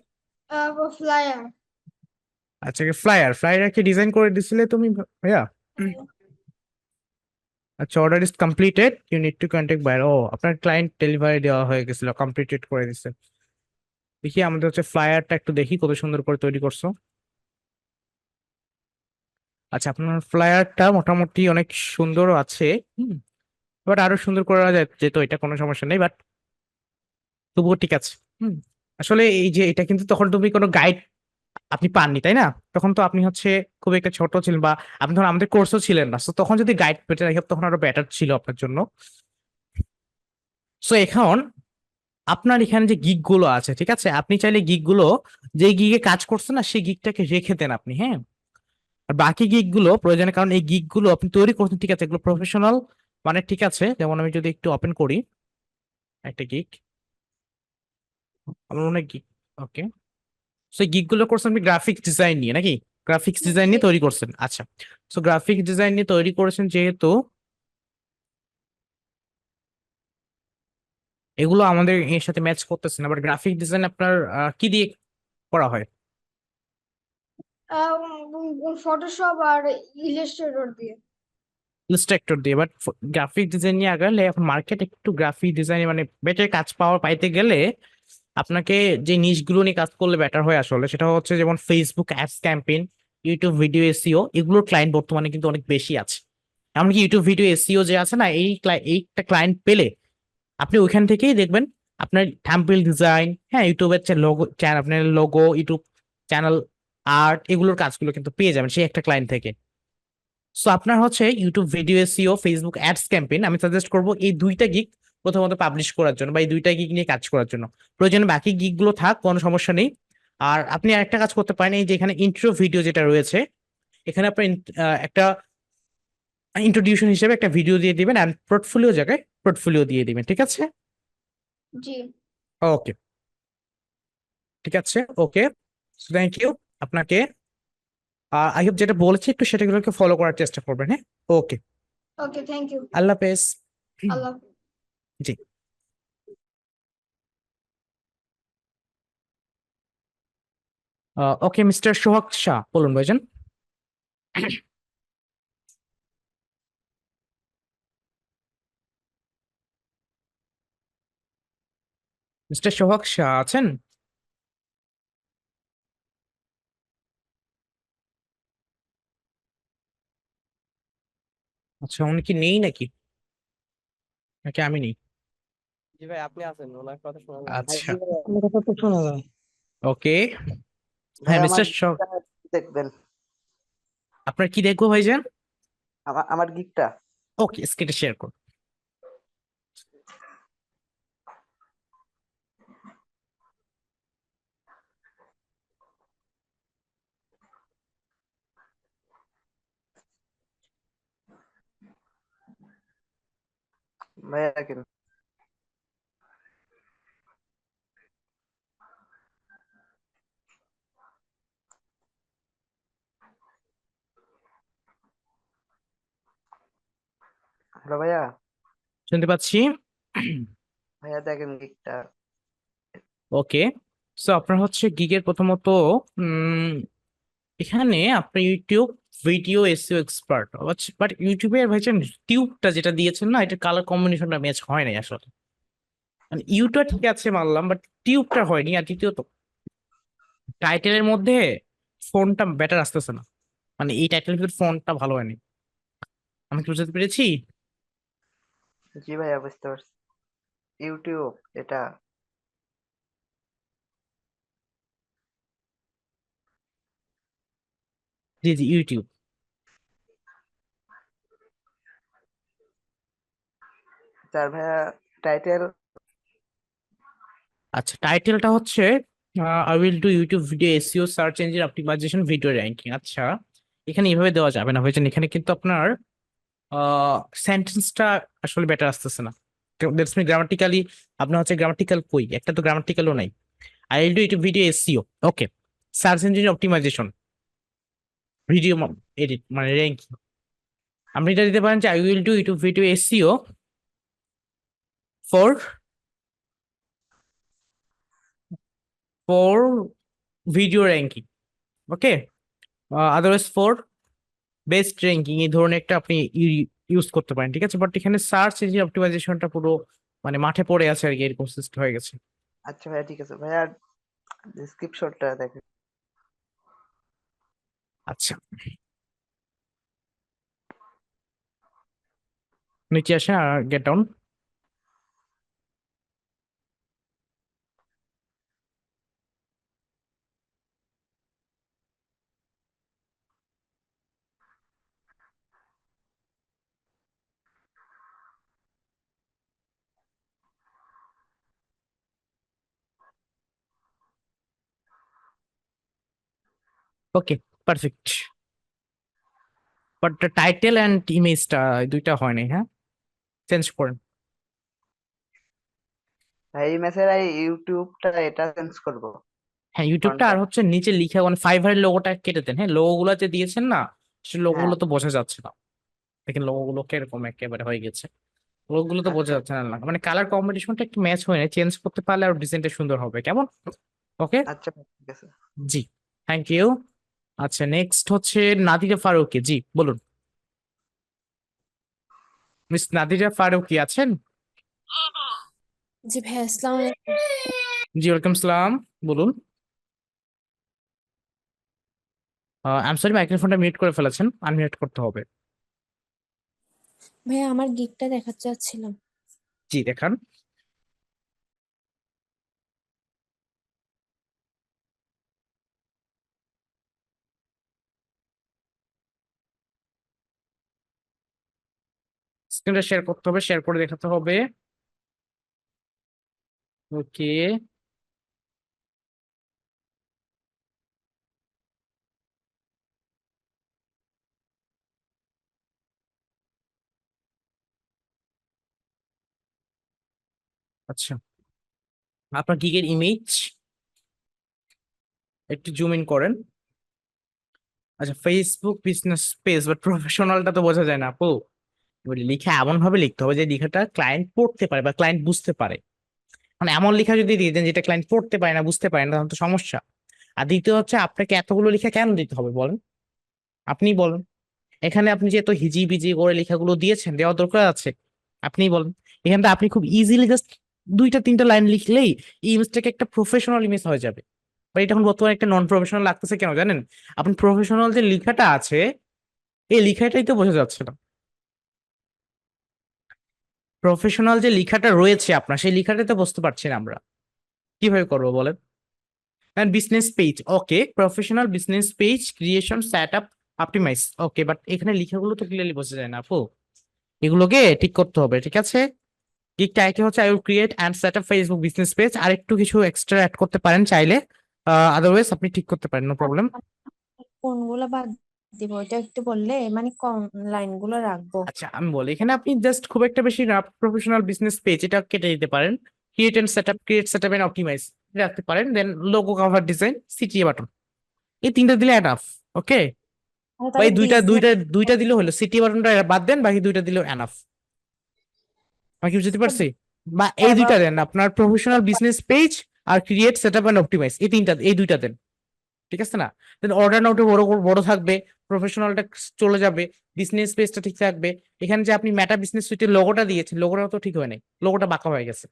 Speaker 2: ফ্লায়ার।
Speaker 5: আচ্ছা, ফ্লায়ার কি ডিজাইন করে দিছিলে তুমি ভাইয়া? আচ্ছা, order is completed, you need to contact buyer. ও, আপনার ক্লায়েন্ট ডেলিভারি দেওয়া হয়ে গেছিল, কমপ্লিটেড করে দিছে। দেখি আমাদের হচ্ছে ফ্লায়ারটা একটু দেখি কত সুন্দর করে তৈরি করছো। আচ্ছা, আপনার ফ্লায়ারটা মোটামুটি অনেক সুন্দর আছে, বাট আরো সুন্দর করা যায় যেত, এটা কোনো সমস্যা নেই, বাট তবুও ঠিক আছে। আসলে এই যে এটা কিন্তু তখন তুমি কোনো গাইড আপনি পাননি তাই না? তখন তো আপনি হচ্ছে খুব একটা ছোট ছিলেন বা আপনি ধরুন আমাদের কোর্সও ছিলেন না। সো তখন যদি গাইড পেতেন তখন আরো বেটার ছিল আপনার জন্য। সো এখন আপনার এখানে যে গিগ গুলো আছে, ঠিক আছে, আপনি চাইলে গিগ গুলো যে গিগে কাজ করছেন না সেই গিগটাকে রেখে দেন আপনি, হ্যাঁ। আর বাকি গিগ গুলো প্রয়োজনে, কারণ এই গিগ গুলো আপনি তৈরি করছেন, ঠিক আছে, এগুলো প্রফেশনাল মানে, ঠিক আছে। যেমন আমি যদি একটু ওপেন করি একটা গিগ, আমার মনে হয় গিগ, ওকে। সেই গিগ গুলো করছেন আপনি গ্রাফিক্স ডিজাইন নিয়ে নাকি? গ্রাফিক্স ডিজাইন
Speaker 2: জি
Speaker 5: নিয়ে তৈরি করছেন, আচ্ছা। সো গ্রাফিক্স ডিজাইন নিয়ে তৈরি করেছেন যেহেতু, এগুলো আমাদের এর সাথে ম্যাচ করতেছে না। বাট গ্রাফিক ডিজাইন আপনার কি দিয়ে করা হয়?
Speaker 2: ফটোশপ আর ইলাস্ট্রেটর দিয়ে।
Speaker 5: ইলাস্ট্রাক্টর দিয়ে। বাট গ্রাফিক ডিজাইন নিয়ে আগালে এখন মার্কেটে একটু গ্রাফিক ডিজাইন মানে বেটার কাজ পাইতে গেলে আপনাকে যে নিশগুলো নিয়ে কাজ করলে বেটার হয় আসলে, সেটা হচ্ছে যেমন Facebook ads campaign, YouTube video SEO, এগুলোর ক্লায়েন্ট বর্তমানে কিন্তু অনেক বেশি আছে। এমনকি ইউটিউব ভিডিও এসইও যে আছে না, এইটা ক্লায়েন্ট পেলে আপনি ওইখান থেকেই দেখবেন আপনার থাম্বনেল ডিজাইন, হ্যাঁ, ইউটিউবের লোগো, আপনার লোগো, ইউটিউব চ্যানেল আর্ট, এগুলোর কাজগুলো কিন্তু পেয়ে যাবেন সেই একটা ক্লায়েন্ট থেকে। সো আপনার হচ্ছে YouTube video SEO, Facebook ads campaign, আমি সাজেস্ট করব এই দুইটা গিগ প্রথমত পাবলিশ করার জন্য বা এই দুইটা গিগ নিয়ে কাজ করার জন্য। প্রয়োজনে বাকি গিগ গুলো থাক, কোনো সমস্যা নেই। আর আপনি আরেকটা কাজ করতে পারেন, এই যে এখানে ইন্ট্রো ভিডিও যেটা রয়েছে, এখানে আপনি একটা ইন্ট্রোডিউশন হিসেবে একটা ভিডিও দিয়ে দিবেন, অ্যান্ড পোর্টফোলিও জায়গায় পোর্টফোলিও দিয়ে দিবেন, ঠিক আছে?
Speaker 2: জি
Speaker 5: ওকে, ঠিক আছে, ওকে। থ্যাংক ইউ আপনাকে। আই হোপ যেটা বলেছি একটু সেটাগুলোকে ফলো করার চেষ্টা করবেন, হ্যাঁ। ওকে,
Speaker 2: ওকে, থ্যাংক ইউ।
Speaker 5: আল্লাহ হাফেজ।
Speaker 2: আল্লাহ হাফেজ।
Speaker 5: জি। ওকে, মিস্টার সোহাগ শাহ বলুন ভাইজান। মিস্টার সোহাগ শাহ আছেন? আচ্ছা, উনি কি নেই নাকি, নাকি আমি নেই?
Speaker 4: জি ভাই, আপনি আছেন, ওনার কথা শোনা যায়।
Speaker 5: আচ্ছা,
Speaker 9: আপনার কথা তো শোনা যায়।
Speaker 5: ওকে।
Speaker 1: ভাই
Speaker 5: হ্যাঁ,
Speaker 1: আমার
Speaker 5: মিস্টার সোহাগ,
Speaker 1: গিকটা দেখবেন,
Speaker 5: আপনার কি দেখবো ভাইজান?
Speaker 1: আমার গিকটা।
Speaker 5: ওকে, স্ক্রিনটা শেয়ার করুন।
Speaker 1: ভাইয়া দেখেন, হ্যালো ভাইয়া,
Speaker 5: শুনতে পাচ্ছি।
Speaker 1: ভাইয়া দেখেন গিকটা।
Speaker 5: ওকে, সো আপনার হচ্ছে গিগের প্রথমত উম এখানে আপনি YouTube video SEO expert, but ইউটিউবের ভাইজান টিউবটা যেটা দিয়েছেন না, এটা কালার কম্বিনেশনটা ম্যাচ হয় নাই আসলে। মানে ইউটা ঠিক আছে মানলাম, বাট টিউবটা হয়নি। আর দ্বিতীয়ত টাইটেলের মধ্যে ফোনটা বেটার আসতেছে না, মানে এই টাইটেলের ভিতরে ফোনটা ভালো হয়নি। আমি কি বুঝতে পেরেছি?
Speaker 1: জি ভাইয়া, বুঝতে পারছি। ইউটিউব এটা।
Speaker 5: জি জি, ইউটিউব।
Speaker 1: তার ভাইয়া টাইটেল।
Speaker 5: আচ্ছা, টাইটেলটা হচ্ছে I will do YouTube video SEO search engine optimization video ranking. আচ্ছা, এখানে এইভাবে দেওয়া যাবে না ভাইজান, এখানে কিন্তু আপনার সেন্টেন্সটা আসলে বেটার আসতেছে না। দ্যাটস মিন গ্রামাটিক্যালি আপনার হচ্ছে গ্রামাটিক্যাল কই, একটা তো গ্রামাটিক্যালও নাই। I will do YouTube video SEO, okay, search engine optimization video edit মানে র্যাঙ্কিং। আপনি এটা দিতে পারেন যে I will do YouTube video SEO for for video ranking, okay, otherwise for best ranking, এই ধরনের একটা আপনি ইউজ করতে পারেন, ঠিক আছে। বাট এখানে সার্চ ইঞ্জিন অপটিমাইজেশনটা পুরো মানে মাঠে পড়ে আছে আর কি, এরকম সিস্টেম হয়ে গেছে।
Speaker 1: আচ্ছা ভাইয়া, ঠিক আছে ভাইয়া, ডেসক্রিপশনটা দেখেন।
Speaker 5: আচ্ছা, নিচে আসেন আর get down. Okay, perfect. But title and ইমেজটা দুইটা হয় নাই, হ্যাঁ, চেঞ্জ করেন।
Speaker 1: ভাই মেসের ইউটিউবটা এটা চেঞ্জ করব
Speaker 5: হ্যাঁ, ইউটিউবটা আর হচ্ছে নিচে লিখে মানে ফাইভারের লোগোটা কেটে দেন। হ্যাঁ, লোগোগুলো যে দিয়েছেন না, সে লোগোগুলো তো বোঝা যাচ্ছে না। দেখেন লোগোগুলো কিরকম একেবারে হয়ে গেছে, লোগোগুলো তো বোঝা যাচ্ছে না। মানে কালার কম্বিনেশনটা একটু ম্যাচ হয় না, চেঞ্জ করতে পারলে আর ডিজাইনটা সুন্দর হবে। কেমন? ওকে,
Speaker 1: আচ্ছা ঠিক আছে।
Speaker 5: জি, থ্যাংক ইউ। আচ্ছা, নেক্সট হচ্ছে নাদিরা ফারুকি। জি বলুন, মিস নাদিরা ফারুকি আছেন?
Speaker 10: জি ভাই, আসসালামু আলাইকুম।
Speaker 5: জি, ওয়েলকাম সালাম, বলুন। আই এম সরি, মাইক্রোফোনটা মিউট করে ফেলেছেন, আনমিউট করতে হবে।
Speaker 10: ভাইয়া আমার গিকটা দেখাতে চাচ্ছিলাম।
Speaker 5: জি দেখান। স্ক্রিনটা শেয়ার করতে হবে, শেয়ার করে দেখাতে হবে। ওকে, আচ্ছা, আপনার গিগের ইমেজ একটু জুম ইন করেন। আচ্ছা, ফেসবুক বিজনেস পেজ, বাট প্রফেশনালটা তো বোঝা যায় না আপু। এবারে লিখা এমন ভাবে লিখতে হবে যে লেখাটা ক্লায়েন্ট পড়তে পারে বা ক্লায়েন্ট বুঝতে পারে। মানে এমন লেখা যদি দিয়ে দেন যেটা ক্লায়েন্ট পড়তে পারে না, বুঝতে পারে না, তখন তো সমস্যা। আর দ্বিতীয় হচ্ছে, আপনাকে এতগুলো লেখা কেন দিতে হবে বলেন, আপনি বলেন। এখানে আপনি যে এত হিজিবিজি করে লেখাগুলো দিয়েছেন, দেওয়ার দরকার আছে? আপনি বলেন। এখানে তো আপনি খুব ইজিলি জাস্ট 2-3টা লাইন লিখলেই এই ইমেজটাকে একটা প্রফেশনাল ইমেজ হয়ে যাবে। বা এটা এখন বর্তমানে একটা নন প্রফেশনাল লাগতেছে কেন জানেন? আপনি প্রফেশনাল যে লেখাটা আছে, এই লেখাটাই তো বোঝা যাচ্ছে না। প্রফেশনাল যে লেখাটা রয়েছে আপনার, সেই লেখাটাই তো বুঝতে পারছি না আমরা। কিভাবে করবো বলেন? Business page, okay, professional business page creation, set up, optimize, okay. But এখানে লেখাগুলো তো ক্লিয়ারলি বোঝা যায় না আপু, এগুলোকে ঠিক করতে হবে। ঠিক আছে, গিগ টাইটেল হচ্ছে I will create and set up Facebook business page. আর একটু কিছু এক্সট্রা অ্যাড করতে পারেন চাইলে, আদারওয়াইজ আপনি ঠিক করতে পারেন, নো প্রবলেম।
Speaker 10: কোনগুলো বাদ দিব এটা একটু বললে, মানে কোন লাইনগুলো রাখবো?
Speaker 5: আচ্ছা, আমি বলি, এখানে আপনি জাস্ট খুব একটা বেশি না, প্রফেশনাল বিজনেস পেজ এটা কেটে দিতে পারেন। Create and set up, create set up and optimize রাখতে পারেন। Then logo, cover design, CTA button, এই 3টা দিলে এনাফ। ওকে, বা এই দুইটা দিলে হলো, সিটিএ বাটনটা বাদ দেন, বাকি 2টা দিলেও এনাফ। আমি কি বুঝতে পারছি? বা এই 2টা দেন, আপনার প্রফেশনাল বিজনেস পেজ আর ক্রিয়েট সেটআপ এন্ড অপটিমাইজ, এই 2টা দেন। ঠিক আছে না? দেন অর্ডার নাউটা বড় থাকবে, প্রফেশনালটা চলে যাবে, বিজনেস পেজটা ঠিক থাকবে। এখানে যে আপনি মেটা বিজনেস সুইটের লোগোটা দিয়েছেন, লোগোটা তো ঠিক হয় নাই, লোগোটা বাঁকা হয়ে গেছে।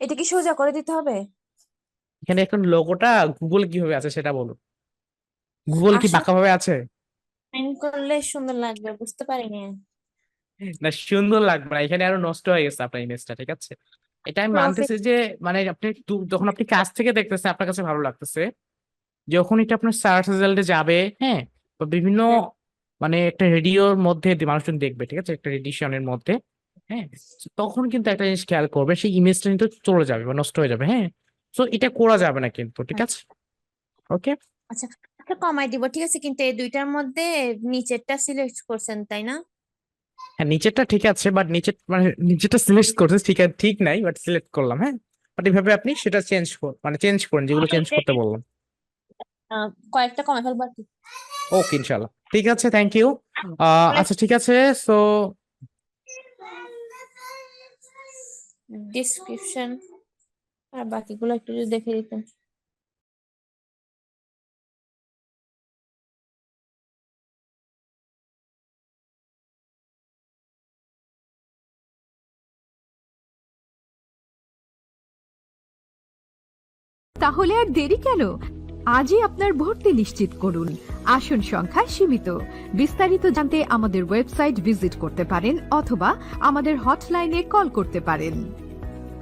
Speaker 10: এটা কি সোজা করে দিতে হবে?
Speaker 5: এখানে এখন লোগোটা গুগল কিভাবে আছে সেটা বলুন। গুগল কি
Speaker 10: আসলে
Speaker 5: বাঁকা ভাবে আছে?
Speaker 10: লাইন করলে সুন্দর লাগবে, বুঝতে পারিনি।
Speaker 5: না, সুন্দর লাগবে না, এখানে আরো নষ্ট হয়ে গেছে আপনার ইমেজটা। ঠিক আছে, এটা আমি মানতেছি যে মানে আপনি যখন আপনি কাছ থেকে দেখতেছেন আপনার কাছে ভালো লাগতেছে, যখন এটা আপনার সার্চ রেজাল্টে যাবে, হ্যাঁ, বা বিভিন্ন মানে একটা রেডিওর মধ্যে মানুষজন দেখবে, ঠিক আছে, একটা রেডিশনের মধ্যে, হ্যাঁ, তখন কিন্তু একটা জিনিস খেয়াল করবে, সেই ইমেজটা কিন্তু চলে যাবে বা নষ্ট হয়ে যাবে। হ্যাঁ, তো এটা করা যাবে না কিন্তু। ঠিক আছে, ওকে।
Speaker 10: আচ্ছা, একটা কমাই দিব, ঠিক আছে, কিন্তু এই দুইটার মধ্যে নিচেরটা সিলেক্ট করছেন তাই না?
Speaker 5: হ্যাঁ, নিচেরটা ঠিক আছে, বাট নিচেরটা সিলেক্ট করতে ঠিক নাই, বাট সিলেক্ট করলাম। হ্যাঁ, বাট এইভাবে আপনি সেটা চেঞ্জ করেন যেগুলো চেঞ্জ করতে বললাম।
Speaker 10: কয়েকটা কমাই ফেলবো আর কি।
Speaker 5: ওকে, ইনশাল্লাহ, ঠিক আছে, থ্যাংক ইউ। আচ্ছা, ঠিক আছে, সো
Speaker 10: ডেসক্রিপশন আর বাকিগুলো একটু যদি দেখে দিতেন।
Speaker 12: তাহলে আর দেরি কেন? আজই আপনার ভর্তি নিশ্চিত করুন। আসন সংখ্যা সীমিত। বিস্তারিত জানতে আমাদের ওয়েবসাইট ভিজিট করতে পারেন অথবা আমাদের হটলাইনে কল করতে পারেন।